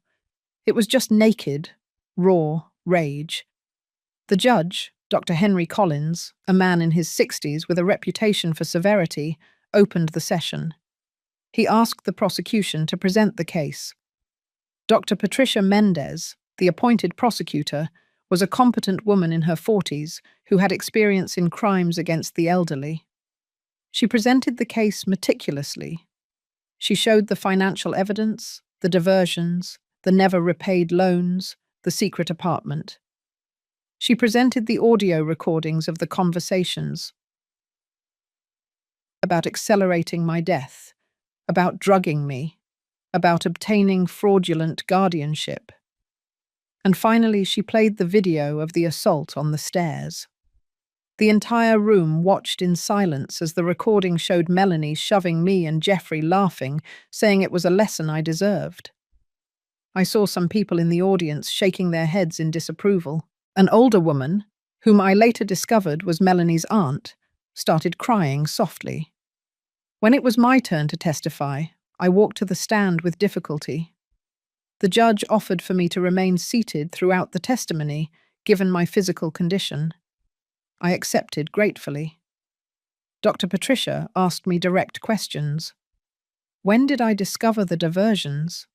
It was just naked, raw rage. The judge, Dr. Henry Collins, a man in his 60s with a reputation for severity, opened the session. He asked the prosecution to present the case. Dr. Patricia Mendez, the appointed prosecutor, was a competent woman in her 40s who had experience in crimes against the elderly. She presented the case meticulously. She showed the financial evidence, the diversions, the never-repaid loans, the secret apartment. She presented the audio recordings of the conversations about accelerating my death, about drugging me, about obtaining fraudulent guardianship. And finally, she played the video of the assault on the stairs. The entire room watched in silence as the recording showed Melanie shoving me and Jeffrey, laughing, saying it was a lesson I deserved. I saw some people in the audience shaking their heads in disapproval. An older woman, whom I later discovered was Melanie's aunt, started crying softly. When it was my turn to testify, I walked to the stand with difficulty. The judge offered for me to remain seated throughout the testimony, given my physical condition. I accepted gratefully. Dr. Patricia asked me direct questions. When did I discover the diversions?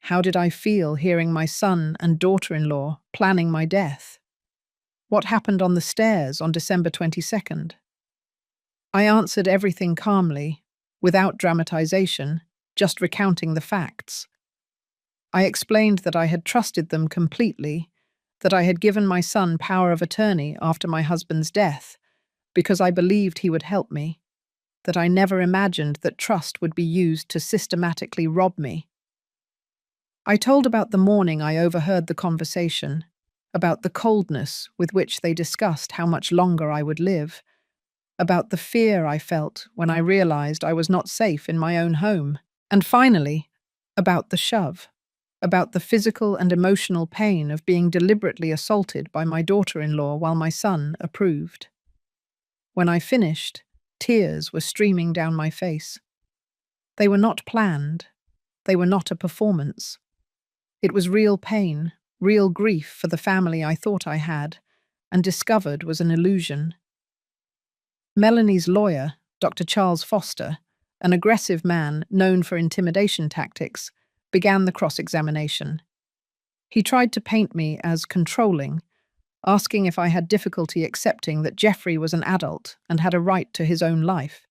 How did I feel hearing my son and daughter-in-law planning my death? What happened on the stairs on December 22nd? I answered everything calmly, without dramatization, just recounting the facts. I explained that I had trusted them completely, that I had given my son power of attorney after my husband's death, because I believed he would help me, that I never imagined that trust would be used to systematically rob me. I told about the morning I overheard the conversation, about the coldness with which they discussed how much longer I would live, about the fear I felt when I realized I was not safe in my own home, and finally, about the shove, about the physical and emotional pain of being deliberately assaulted by my daughter-in-law while my son approved. When I finished, tears were streaming down my face. They were not planned. They were not a performance. It was real pain, real grief for the family I thought I had, and discovered was an illusion. Melanie's lawyer, Dr. Charles Foster, an aggressive man known for intimidation tactics, began the cross-examination. He tried to paint me as controlling, asking if I had difficulty accepting that Jeffrey was an adult and had a right to his own life.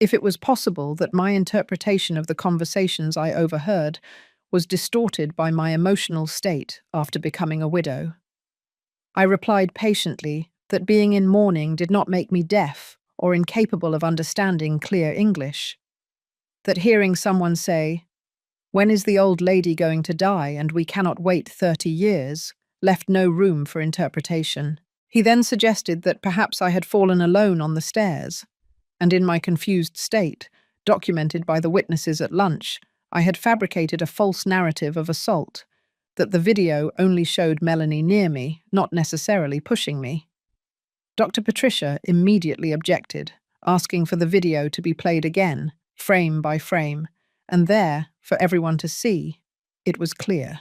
If it was possible that my interpretation of the conversations I overheard was distorted by my emotional state after becoming a widow. I replied patiently that being in mourning did not make me deaf or incapable of understanding clear English. That hearing someone say, "When is the old lady going to die and we cannot wait 30 years?" left no room for interpretation. He then suggested that perhaps I had fallen alone on the stairs, and in my confused state, documented by the witnesses at lunch, I had fabricated a false narrative of assault, that the video only showed Melanie near me, not necessarily pushing me. Dr. Patricia immediately objected, asking for the video to be played again, frame by frame, and there, for everyone to see, it was clear.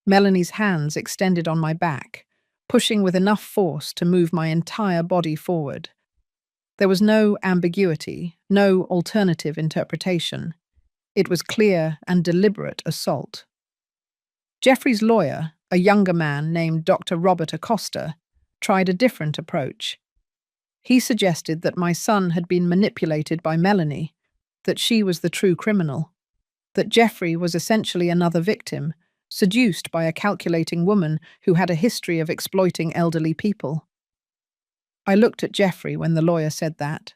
Melanie's hands extended on my back, pushing with enough force to move my entire body forward. There was no ambiguity, no alternative interpretation. It was clear and deliberate assault. Jeffrey's lawyer, a younger man named Dr. Robert Acosta, tried a different approach. He suggested that my son had been manipulated by Melanie, that she was the true criminal, that Jeffrey was essentially another victim, seduced by a calculating woman who had a history of exploiting elderly people. I looked at Jeffrey when the lawyer said that.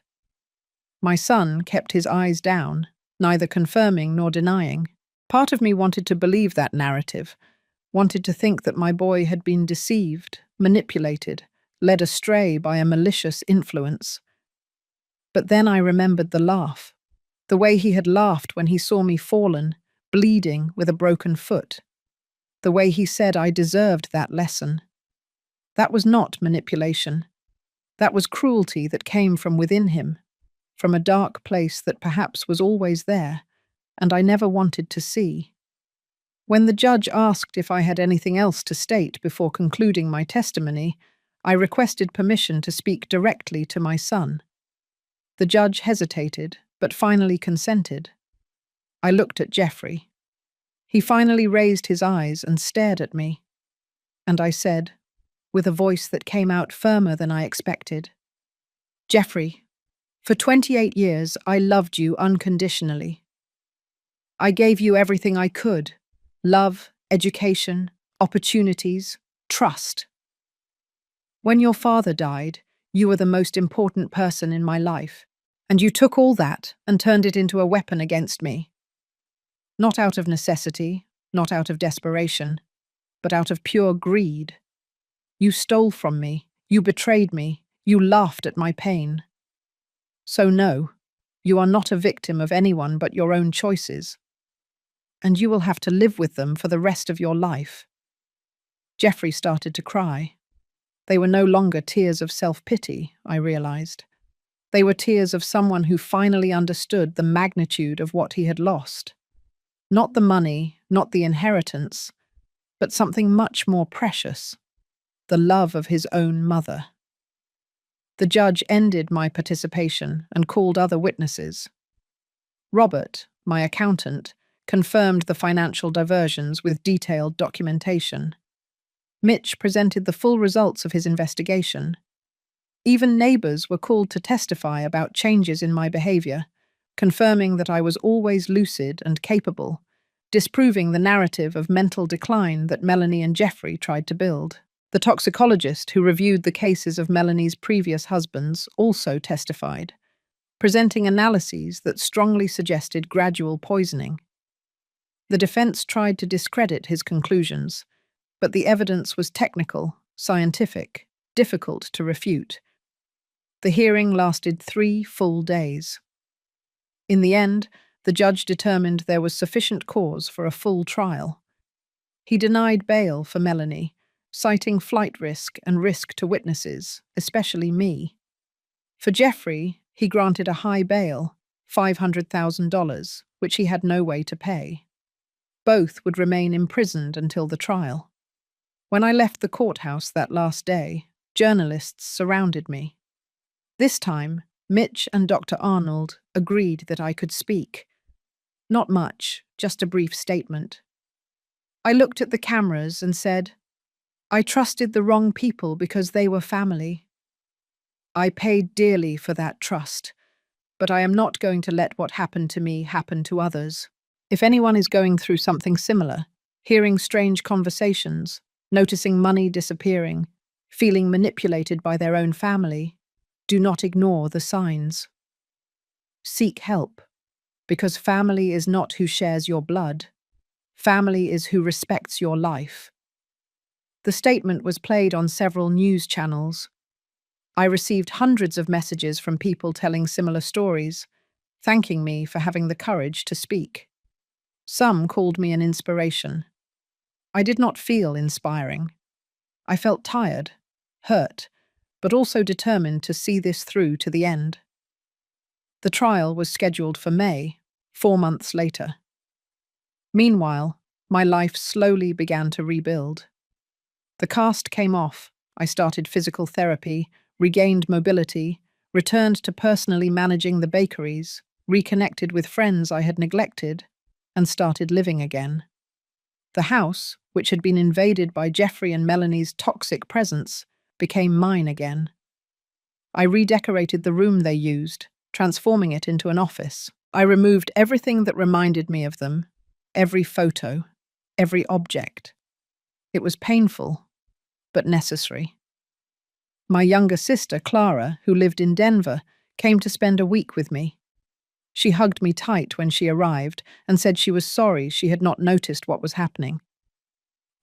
My son kept his eyes down, neither confirming nor denying. Part of me wanted to believe that narrative, wanted to think that my boy had been deceived, manipulated, led astray by a malicious influence. But then I remembered the laugh, the way he had laughed when he saw me fallen, bleeding with a broken foot, the way he said I deserved that lesson. That was not manipulation. That was cruelty that came from within him, from a dark place that perhaps was always there, and I never wanted to see. When the judge asked if I had anything else to state before concluding my testimony, I requested permission to speak directly to my son. The judge hesitated, but finally consented. I looked at Jeffrey. He finally raised his eyes and stared at me, and I said, with a voice that came out firmer than I expected, "Jeffrey, for 28 years I loved you unconditionally. I gave you everything I could: love, education, opportunities, trust. When your father died, you were the most important person in my life, and you took all that and turned it into a weapon against me. Not out of necessity, not out of desperation, but out of pure greed. You stole from me, you betrayed me, you laughed at my pain. So no, you are not a victim of anyone but your own choices, and you will have to live with them for the rest of your life." Jeffrey started to cry. They were no longer tears of self-pity, I realized. They were tears of someone who finally understood the magnitude of what he had lost. Not the money, not the inheritance, but something much more precious: the love of his own mother. The judge ended my participation and called other witnesses. Robert, my accountant, confirmed the financial diversions with detailed documentation. Mitch presented the full results of his investigation. Even neighbors were called to testify about changes in my behavior, confirming that I was always lucid and capable, disproving the narrative of mental decline that Melanie and Jeffrey tried to build. The toxicologist who reviewed the cases of Melanie's previous husbands also testified, presenting analyses that strongly suggested gradual poisoning. The defense tried to discredit his conclusions, but the evidence was technical, scientific, difficult to refute. The hearing lasted 3 full days. In the end, the judge determined there was sufficient cause for a full trial. He denied bail for Melanie, citing flight risk and risk to witnesses, especially me. For Jeffrey, he granted a high bail, $500,000, which he had no way to pay. Both would remain imprisoned until the trial. When I left the courthouse that last day, journalists surrounded me. This time, Mitch and Dr. Arnold agreed that I could speak. Not much, just a brief statement. I looked at the cameras and said, "I trusted the wrong people because they were family. I paid dearly for that trust, but I am not going to let what happened to me happen to others." If anyone is going through something similar, hearing strange conversations, noticing money disappearing, feeling manipulated by their own family, do not ignore the signs. Seek help, because family is not who shares your blood. Family is who respects your life. The statement was played on several news channels. I received hundreds of messages from people telling similar stories, thanking me for having the courage to speak. Some called me an inspiration. I did not feel inspiring. I felt tired, hurt, but also determined to see this through to the end. The trial was scheduled for May, 4 months later. Meanwhile, my life slowly began to rebuild. The cast came off. I started physical therapy, regained mobility, returned to personally managing the bakeries, reconnected with friends I had neglected, and started living again. The house, which had been invaded by Jeffrey and Melanie's toxic presence, became mine again. I redecorated the room they used, transforming it into an office. I removed everything that reminded me of them, every photo, every object. It was painful, but necessary. My younger sister, Clara, who lived in Denver, came to spend a week with me. She hugged me tight when she arrived and said she was sorry she had not noticed what was happening.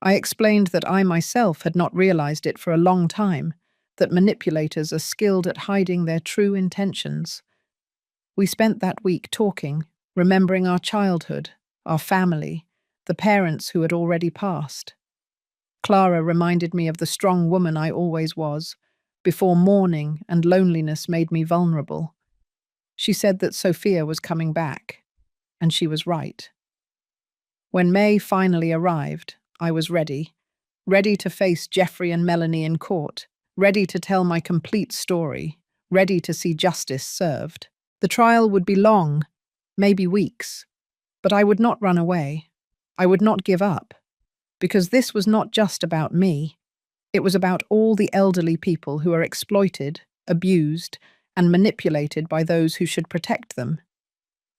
I explained that I myself had not realized it for a long time, that manipulators are skilled at hiding their true intentions. We spent that week talking, remembering our childhood, our family, the parents who had already passed. Clara reminded me of the strong woman I always was, before mourning and loneliness made me vulnerable. She said that Sophia was coming back, and she was right. When May finally arrived, I was ready to face Jeffrey and Melanie in court, ready to tell my complete story, ready to see justice served. The trial would be long, maybe weeks, but I would not run away. I would not give up, because this was not just about me. It was about all the elderly people who are exploited, abused, and manipulated by those who should protect them.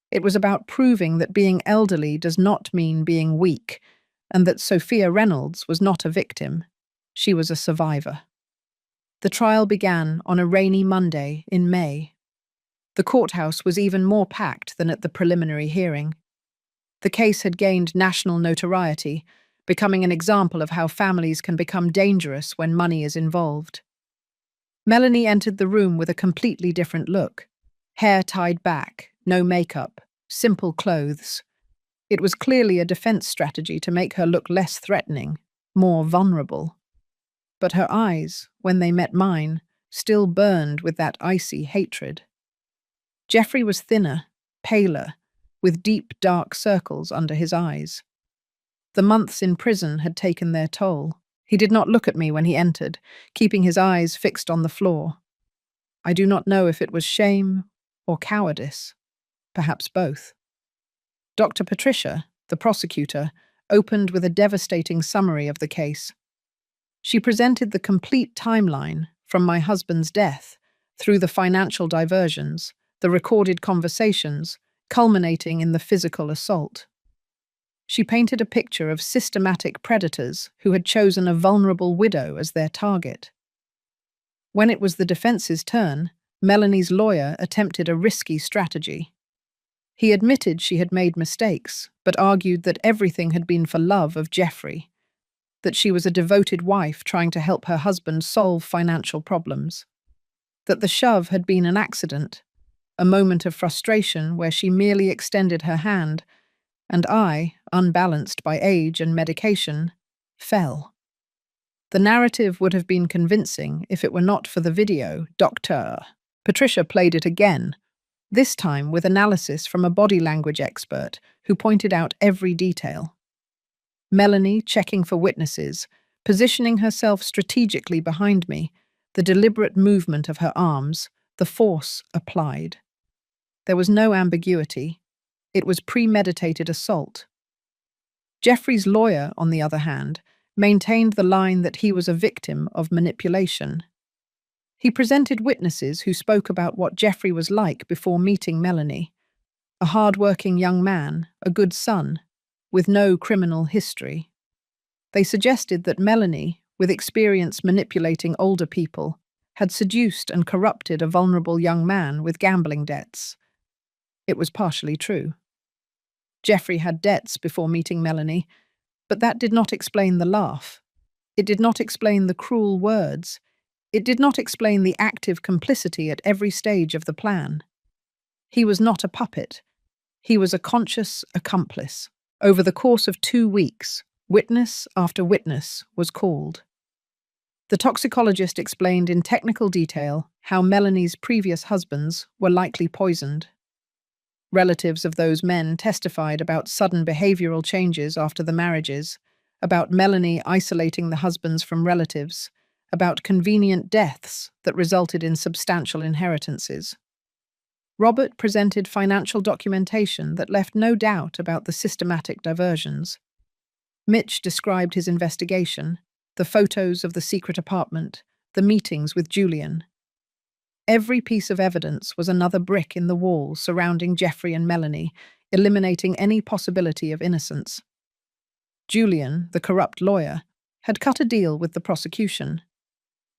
It was about proving that being elderly does not mean being weak, and that Sophia Reynolds was not a victim. She was a survivor. The trial began on a rainy Monday in May. The courthouse was even more packed than at the preliminary hearing. The case had gained national notoriety, becoming an example of how families can become dangerous when money is involved. Melanie entered the room with a completely different look. Hair tied back, no makeup, simple clothes. It was clearly a defense strategy to make her look less threatening, more vulnerable. But her eyes, when they met mine, still burned with that icy hatred. Jeffrey was thinner, paler, with deep, dark circles under his eyes. The months in prison had taken their toll. He did not look at me when he entered, keeping his eyes fixed on the floor. I do not know if it was shame or cowardice, perhaps both. Dr. Patricia, the prosecutor, opened with a devastating summary of the case. She presented the complete timeline from my husband's death through the financial diversions, the recorded conversations, culminating in the physical assault. She painted a picture of systematic predators who had chosen a vulnerable widow as their target. When it was the defense's turn, Melanie's lawyer attempted a risky strategy. He admitted she had made mistakes, but argued that everything had been for love of Jeffrey, that she was a devoted wife trying to help her husband solve financial problems. that the shove had been an accident, a moment of frustration where she merely extended her hand, and I, unbalanced by age and medication, fell. The narrative would have been convincing if it were not for the video, Doctor. Patricia played it again, this time with analysis from a body language expert who pointed out every detail. Melanie checking for witnesses, positioning herself strategically behind me, the deliberate movement of her arms, the force applied. There was no ambiguity. It was premeditated assault. Jeffrey's lawyer, on the other hand, maintained the line that he was a victim of manipulation. He presented witnesses who spoke about what Jeffrey was like before meeting Melanie. A hard-working young man, a good son, with no criminal history. They suggested that Melanie, with experience manipulating older people, had seduced and corrupted a vulnerable young man with gambling debts. It was partially true. Jeffrey had debts before meeting Melanie, but that did not explain the laugh. It did not explain the cruel words. It did not explain the active complicity at every stage of the plan. He was not a puppet. He was a conscious accomplice. Over the course of 2 weeks, witness after witness was called. The toxicologist explained in technical detail how Melanie's previous husbands were likely poisoned. Relatives of those men testified about sudden behavioral changes after the marriages, about Melanie isolating the husbands from relatives, about convenient deaths that resulted in substantial inheritances. Robert presented financial documentation that left no doubt about the systematic diversions. Mitch described his investigation, the photos of the secret apartment, the meetings with Julian. Every piece of evidence was another brick in the wall surrounding Jeffrey and Melanie, eliminating any possibility of innocence. Julian, the corrupt lawyer, had cut a deal with the prosecution.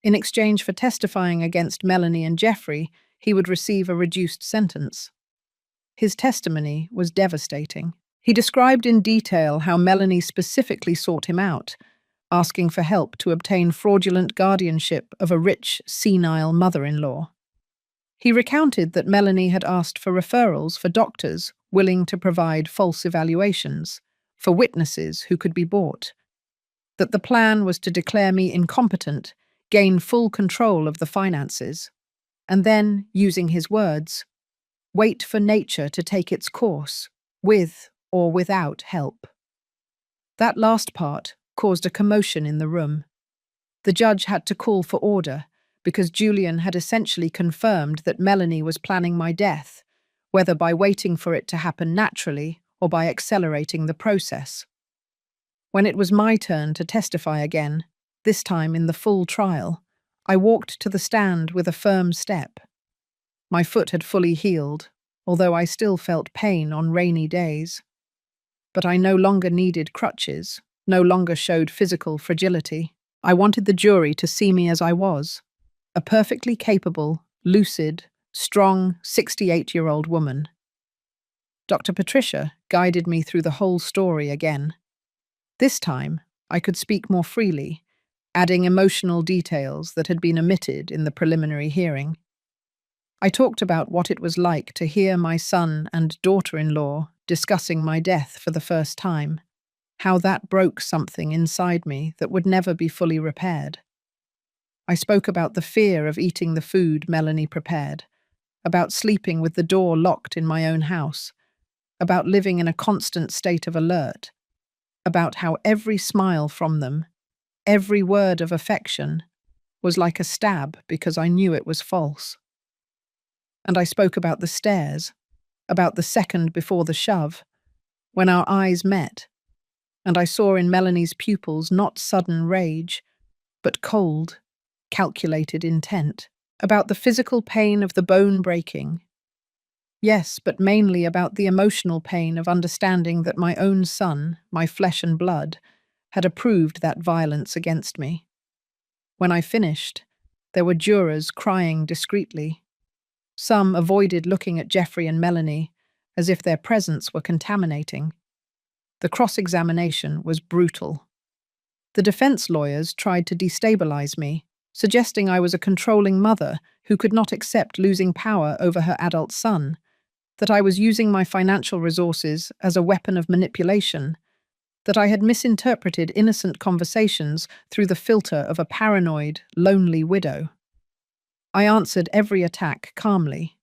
In exchange for testifying against Melanie and Jeffrey, he would receive a reduced sentence. His testimony was devastating. He described in detail how Melanie specifically sought him out, asking for help to obtain fraudulent guardianship of a rich, senile mother-in-law. He recounted that Melanie had asked for referrals for doctors willing to provide false evaluations, for witnesses who could be bought. That the plan was to declare me incompetent, gain full control of the finances, and then, using his words, wait for nature to take its course, with or without help. That last part caused a commotion in the room. The judge had to call for order because Julian had essentially confirmed that Melanie was planning my death, whether by waiting for it to happen naturally or by accelerating the process. When it was my turn to testify again, this time in the full trial, I walked to the stand with a firm step. My foot had fully healed, although I still felt pain on rainy days. But I no longer needed crutches, no longer showed physical fragility. I wanted the jury to see me as I was, a perfectly capable, lucid, strong 68-year-old woman. Dr. Patricia guided me through the whole story again. This time, I could speak more freely, adding emotional details that had been omitted in the preliminary hearing. I talked about what it was like to hear my son and daughter-in-law discussing my death for the first time, how that broke something inside me that would never be fully repaired. I spoke about the fear of eating the food Melanie prepared, about sleeping with the door locked in my own house, about living in a constant state of alert, about how every smile from them, every word of affection, was like a stab because I knew it was false. And I spoke about the stairs, about the second before the shove, when our eyes met, and I saw in Melanie's pupils not sudden rage, but cold, calculated intent, about the physical pain of the bone breaking. Yes, but mainly about the emotional pain of understanding that my own son, my flesh and blood, had approved that violence against me. When I finished, there were jurors crying discreetly. Some avoided looking at Jeffrey and Melanie, as if their presence were contaminating. The cross-examination was brutal. The defense lawyers tried to destabilize me, suggesting I was a controlling mother who could not accept losing power over her adult son, that I was using my financial resources as a weapon of manipulation, that I had misinterpreted innocent conversations through the filter of a paranoid, lonely widow. I answered every attack calmly.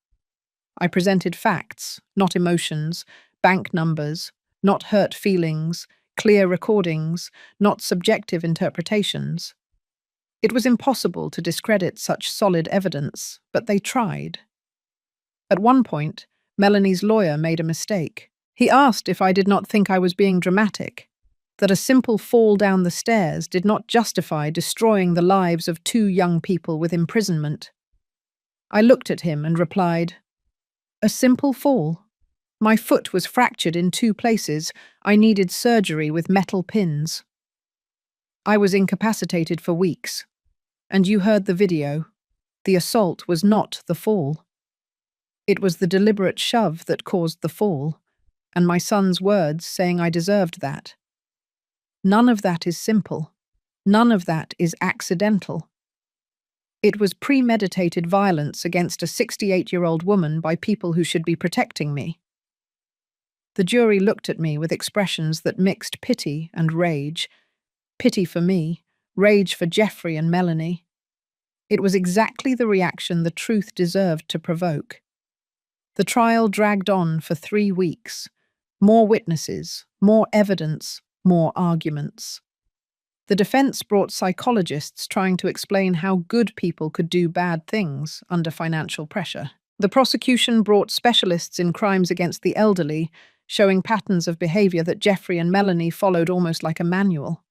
I presented facts, not emotions, bank numbers, not hurt feelings, clear recordings, not subjective interpretations. It was impossible to discredit such solid evidence, but they tried. At one point, Melanie's lawyer made a mistake. He asked if I did not think I was being dramatic, that a simple fall down the stairs did not justify destroying the lives of two young people with imprisonment. I looked at him and replied, "A simple fall? My foot was fractured in 2 places. I needed surgery with metal pins. I was incapacitated for weeks. And you heard the video. The assault was not the fall. It was the deliberate shove that caused the fall, and my son's words saying I deserved that. None of that is simple. None of that is accidental. It was premeditated violence against a 68-year-old woman by people who should be protecting me." The jury looked at me with expressions that mixed pity and rage. Pity for me, rage for Jeffrey and Melanie. It was exactly the reaction the truth deserved to provoke. The trial dragged on for 3 weeks. More witnesses, more evidence, more arguments. The defense brought psychologists trying to explain how good people could do bad things under financial pressure. The prosecution brought specialists in crimes against the elderly, showing patterns of behavior that Jeffrey and Melanie followed almost like a manual.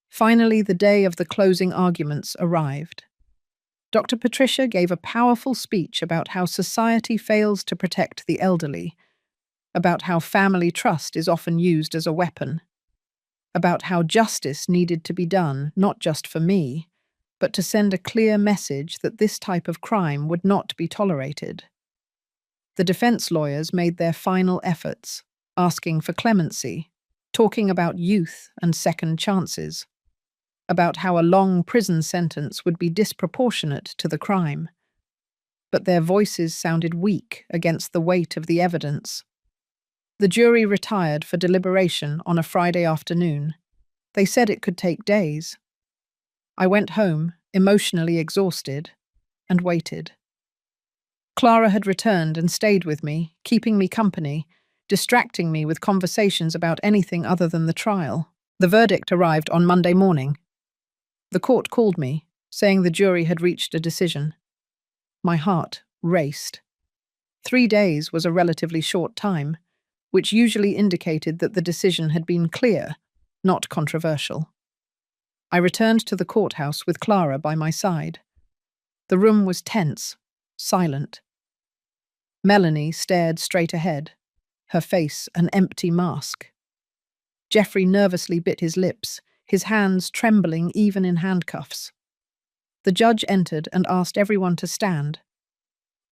Finally, the day of the closing arguments arrived. Dr. Patricia gave a powerful speech about how society fails to protect the elderly, about how family trust is often used as a weapon, about how justice needed to be done, not just for me, but to send a clear message that this type of crime would not be tolerated. The defense lawyers made their final efforts, asking for clemency, talking about youth and second chances, about how a long prison sentence would be disproportionate to the crime. But their voices sounded weak against the weight of the evidence. The jury retired for deliberation on a Friday afternoon. They said it could take days. I went home, emotionally exhausted, and waited. Clara had returned and stayed with me, keeping me company, distracting me with conversations about anything other than the trial. The verdict arrived on Monday morning. The court called me, saying the jury had reached a decision. My heart raced. 3 days was a relatively short time, which usually indicated that the decision had been clear, not controversial. I returned to the courthouse with Clara by my side. The room was tense, silent. Melanie stared straight ahead, her face an empty mask. Jeffrey nervously bit his lips, his hands trembling even in handcuffs. The judge entered and asked everyone to stand.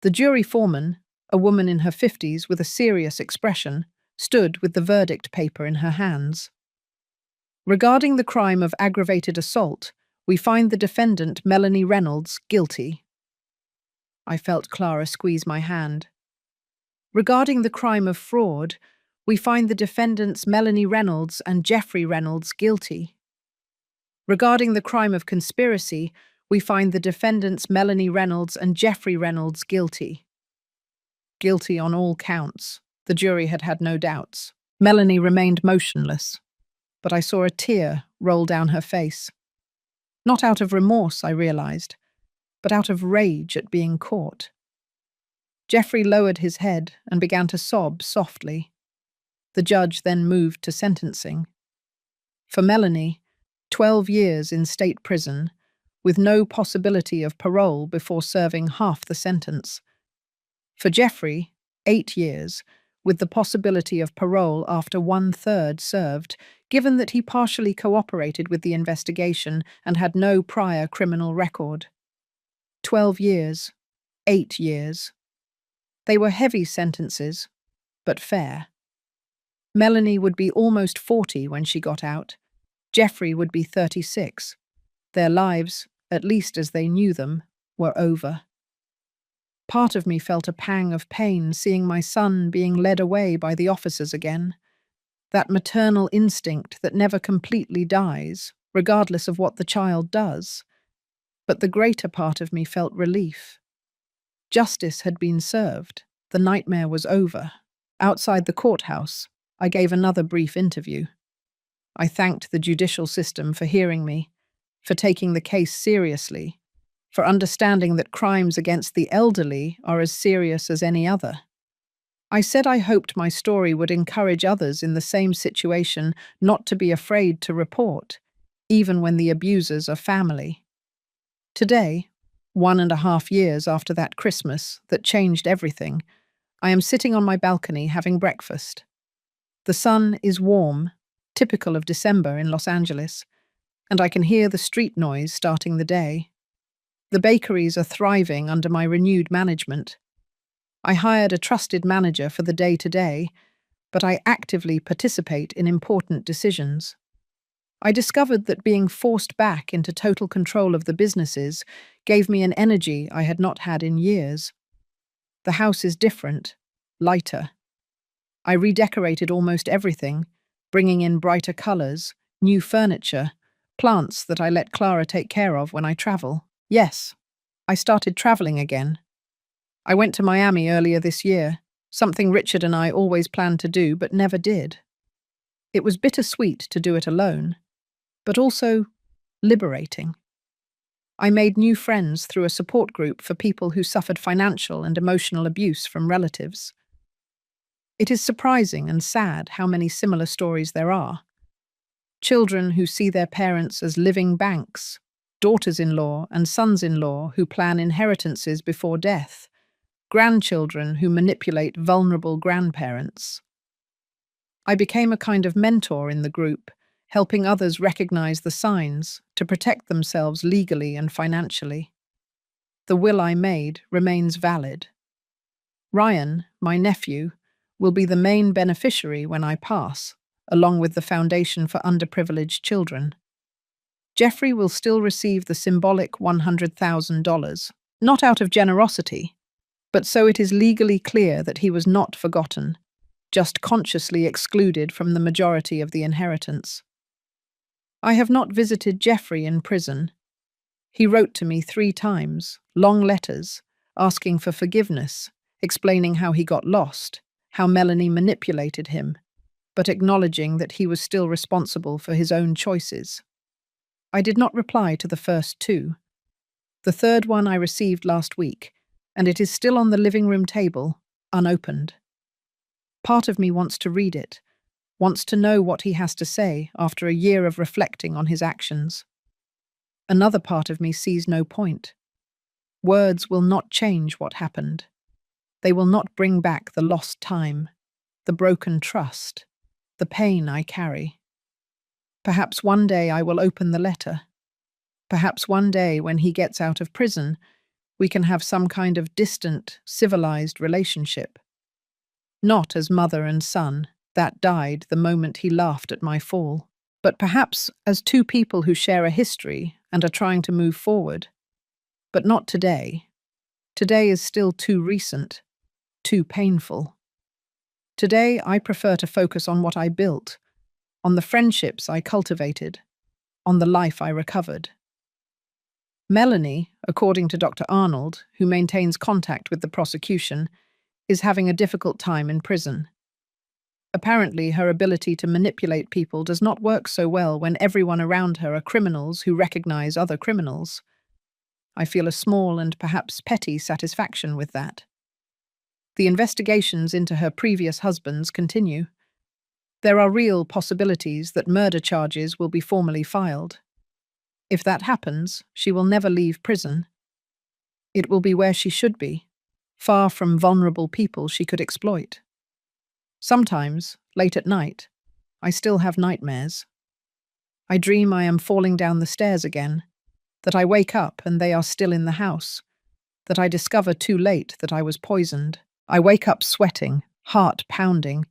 The jury foreman, a woman in her 50s with a serious expression, stood with the verdict paper in her hands. Regarding the crime of aggravated assault, we find the defendant, Melanie Reynolds, guilty. I felt Clara squeeze my hand. Regarding the crime of fraud, we find the defendants, Melanie Reynolds and Jeffrey Reynolds, guilty. Regarding the crime of conspiracy, we find the defendants, Melanie Reynolds and Jeffrey Reynolds, guilty. Guilty on all counts. The jury had had no doubts. Melanie remained motionless, but I saw a tear roll down her face. Not out of remorse, I realized, but out of rage at being caught. Jeffrey lowered his head and began to sob softly. The judge then moved to sentencing. For Melanie, 12 years in state prison, with no possibility of parole before serving half the sentence. For Jeffrey, 8 years, with the possibility of parole after 1/3 served, given that he partially cooperated with the investigation and had no prior criminal record. 12 years, 8 years. They were heavy sentences, but fair. Melanie would be almost 40 when she got out. Jeffrey would be 36. Their lives, at least as they knew them, were over. Part of me felt a pang of pain seeing my son being led away by the officers again. That maternal instinct that never completely dies, regardless of what the child does. But the greater part of me felt relief. Justice had been served. The nightmare was over. Outside the courthouse, I gave another brief interview. I thanked the judicial system for hearing me, for taking the case seriously, for understanding that crimes against the elderly are as serious as any other. I said I hoped my story would encourage others in the same situation not to be afraid to report, even when the abusers are family. Today, 1.5 years after that Christmas that changed everything, I am sitting on my balcony having breakfast. The sun is warm, typical of December in Los Angeles, and I can hear the street noise starting the day. The bakeries are thriving under my renewed management. I hired a trusted manager for the day-to-day, but I actively participate in important decisions. I discovered that being forced back into total control of the businesses gave me an energy I had not had in years. The house is different, lighter. I redecorated almost everything, bringing in brighter colors, new furniture, plants that I let Clara take care of when I travel. Yes, I started traveling again. I went to Miami earlier this year, something Richard and I always planned to do but never did. It was bittersweet to do it alone, but also liberating. I made new friends through a support group for people who suffered financial and emotional abuse from relatives. It is surprising and sad how many similar stories there are. Children who see their parents as living banks, daughters-in-law and sons-in-law who plan inheritances before death, grandchildren who manipulate vulnerable grandparents. I became a kind of mentor in the group, helping others recognize the signs to protect themselves legally and financially. The will I made remains valid. Ryan, my nephew, will be the main beneficiary when I pass, along with the Foundation for Underprivileged Children. Jeffrey will still receive the symbolic $100,000, not out of generosity, but so it is legally clear that he was not forgotten, just consciously excluded from the majority of the inheritance. I have not visited Jeffrey in prison. He wrote to me 3 times, long letters, asking for forgiveness, explaining how he got lost, how Melanie manipulated him, but acknowledging that he was still responsible for his own choices. I did not reply to the first 2. The third one I received last week, and it is still on the living room table, unopened. Part of me wants to read it, wants to know what he has to say after a year of reflecting on his actions. Another part of me sees no point. Words will not change what happened. They will not bring back the lost time, the broken trust, the pain I carry. Perhaps one day I will open the letter. Perhaps one day when he gets out of prison, we can have some kind of distant, civilized relationship. Not as mother and son, that died the moment he laughed at my fall, but perhaps as 2 people who share a history and are trying to move forward. But not today. Today is still too recent, too painful. Today I prefer to focus on what I built, on the friendships I cultivated, on the life I recovered. Melanie, according to Dr. Arnold, who maintains contact with the prosecution, is having a difficult time in prison. Apparently, her ability to manipulate people does not work so well when everyone around her are criminals who recognize other criminals. I feel a small and perhaps petty satisfaction with that. The investigations into her previous husbands continue. There are real possibilities that murder charges will be formally filed. If that happens, she will never leave prison. It will be where she should be, far from vulnerable people she could exploit. Sometimes, late at night, I still have nightmares. I dream I am falling down the stairs again, that I wake up and they are still in the house, that I discover too late that I was poisoned. I wake up sweating, heart pounding,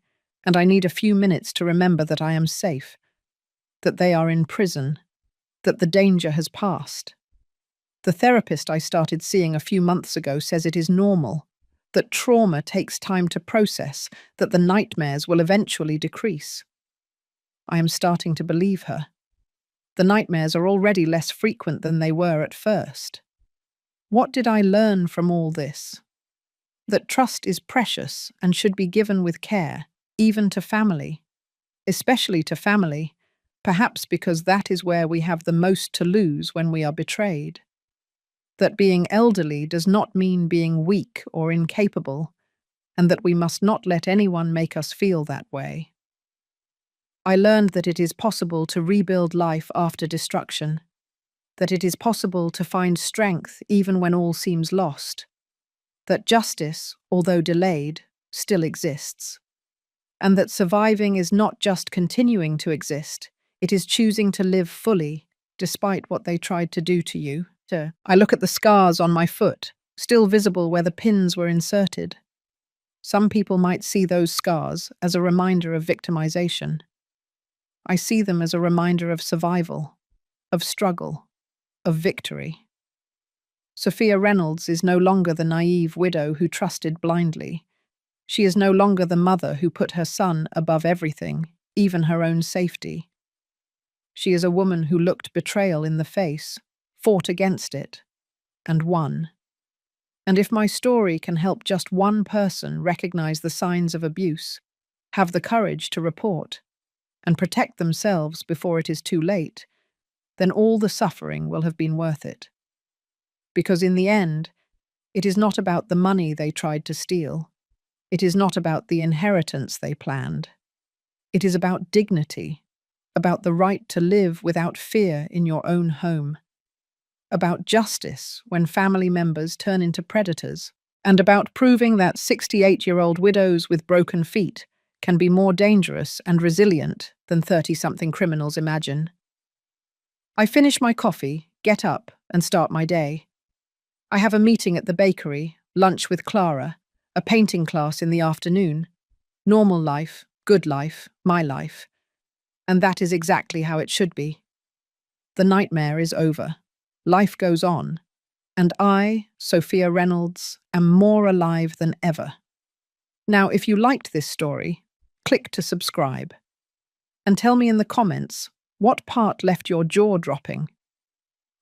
and I need a few minutes to remember that I am safe, that they are in prison, that the danger has passed. The therapist I started seeing a few months ago says it is normal, that trauma takes time to process, that the nightmares will eventually decrease. I am starting to believe her. The nightmares are already less frequent than they were at first. What did I learn from all this? That trust is precious and should be given with care, even to family. Especially to family, perhaps because that is where we have the most to lose when we are betrayed. That being elderly does not mean being weak or incapable, and that we must not let anyone make us feel that way. I learned that it is possible to rebuild life after destruction, that it is possible to find strength even when all seems lost, that justice, although delayed, still exists, and that surviving is not just continuing to exist, it is choosing to live fully, despite what they tried to do to you. I look at the scars on my foot, still visible where the pins were inserted. Some people might see those scars as a reminder of victimization. I see them as a reminder of survival, of struggle, of victory. Sophia Reynolds is no longer the naive widow who trusted blindly. She is no longer the mother who put her son above everything, even her own safety. She is a woman who looked betrayal in the face, fought against it, and won. And if my story can help just one person recognize the signs of abuse, have the courage to report, and protect themselves before it is too late, then all the suffering will have been worth it. Because in the end, it is not about the money they tried to steal. It is not about the inheritance they planned. It is about dignity, about the right to live without fear in your own home, about justice when family members turn into predators, and about proving that 68-year-old widows with broken feet can be more dangerous and resilient than 30-something criminals imagine. I finish my coffee, get up, and start my day. I have a meeting at the bakery, lunch with Clara, a painting class in the afternoon. Normal life, good life, my life. And that is exactly how it should be. The nightmare is over. Life goes on. And I, Sophia Reynolds, am more alive than ever. Now, if you liked this story, click to subscribe. And tell me in the comments what part left your jaw dropping.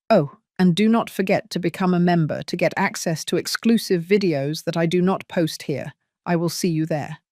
Oh, and do not forget to become a member to get access to exclusive videos that I do not post here. I will see you there.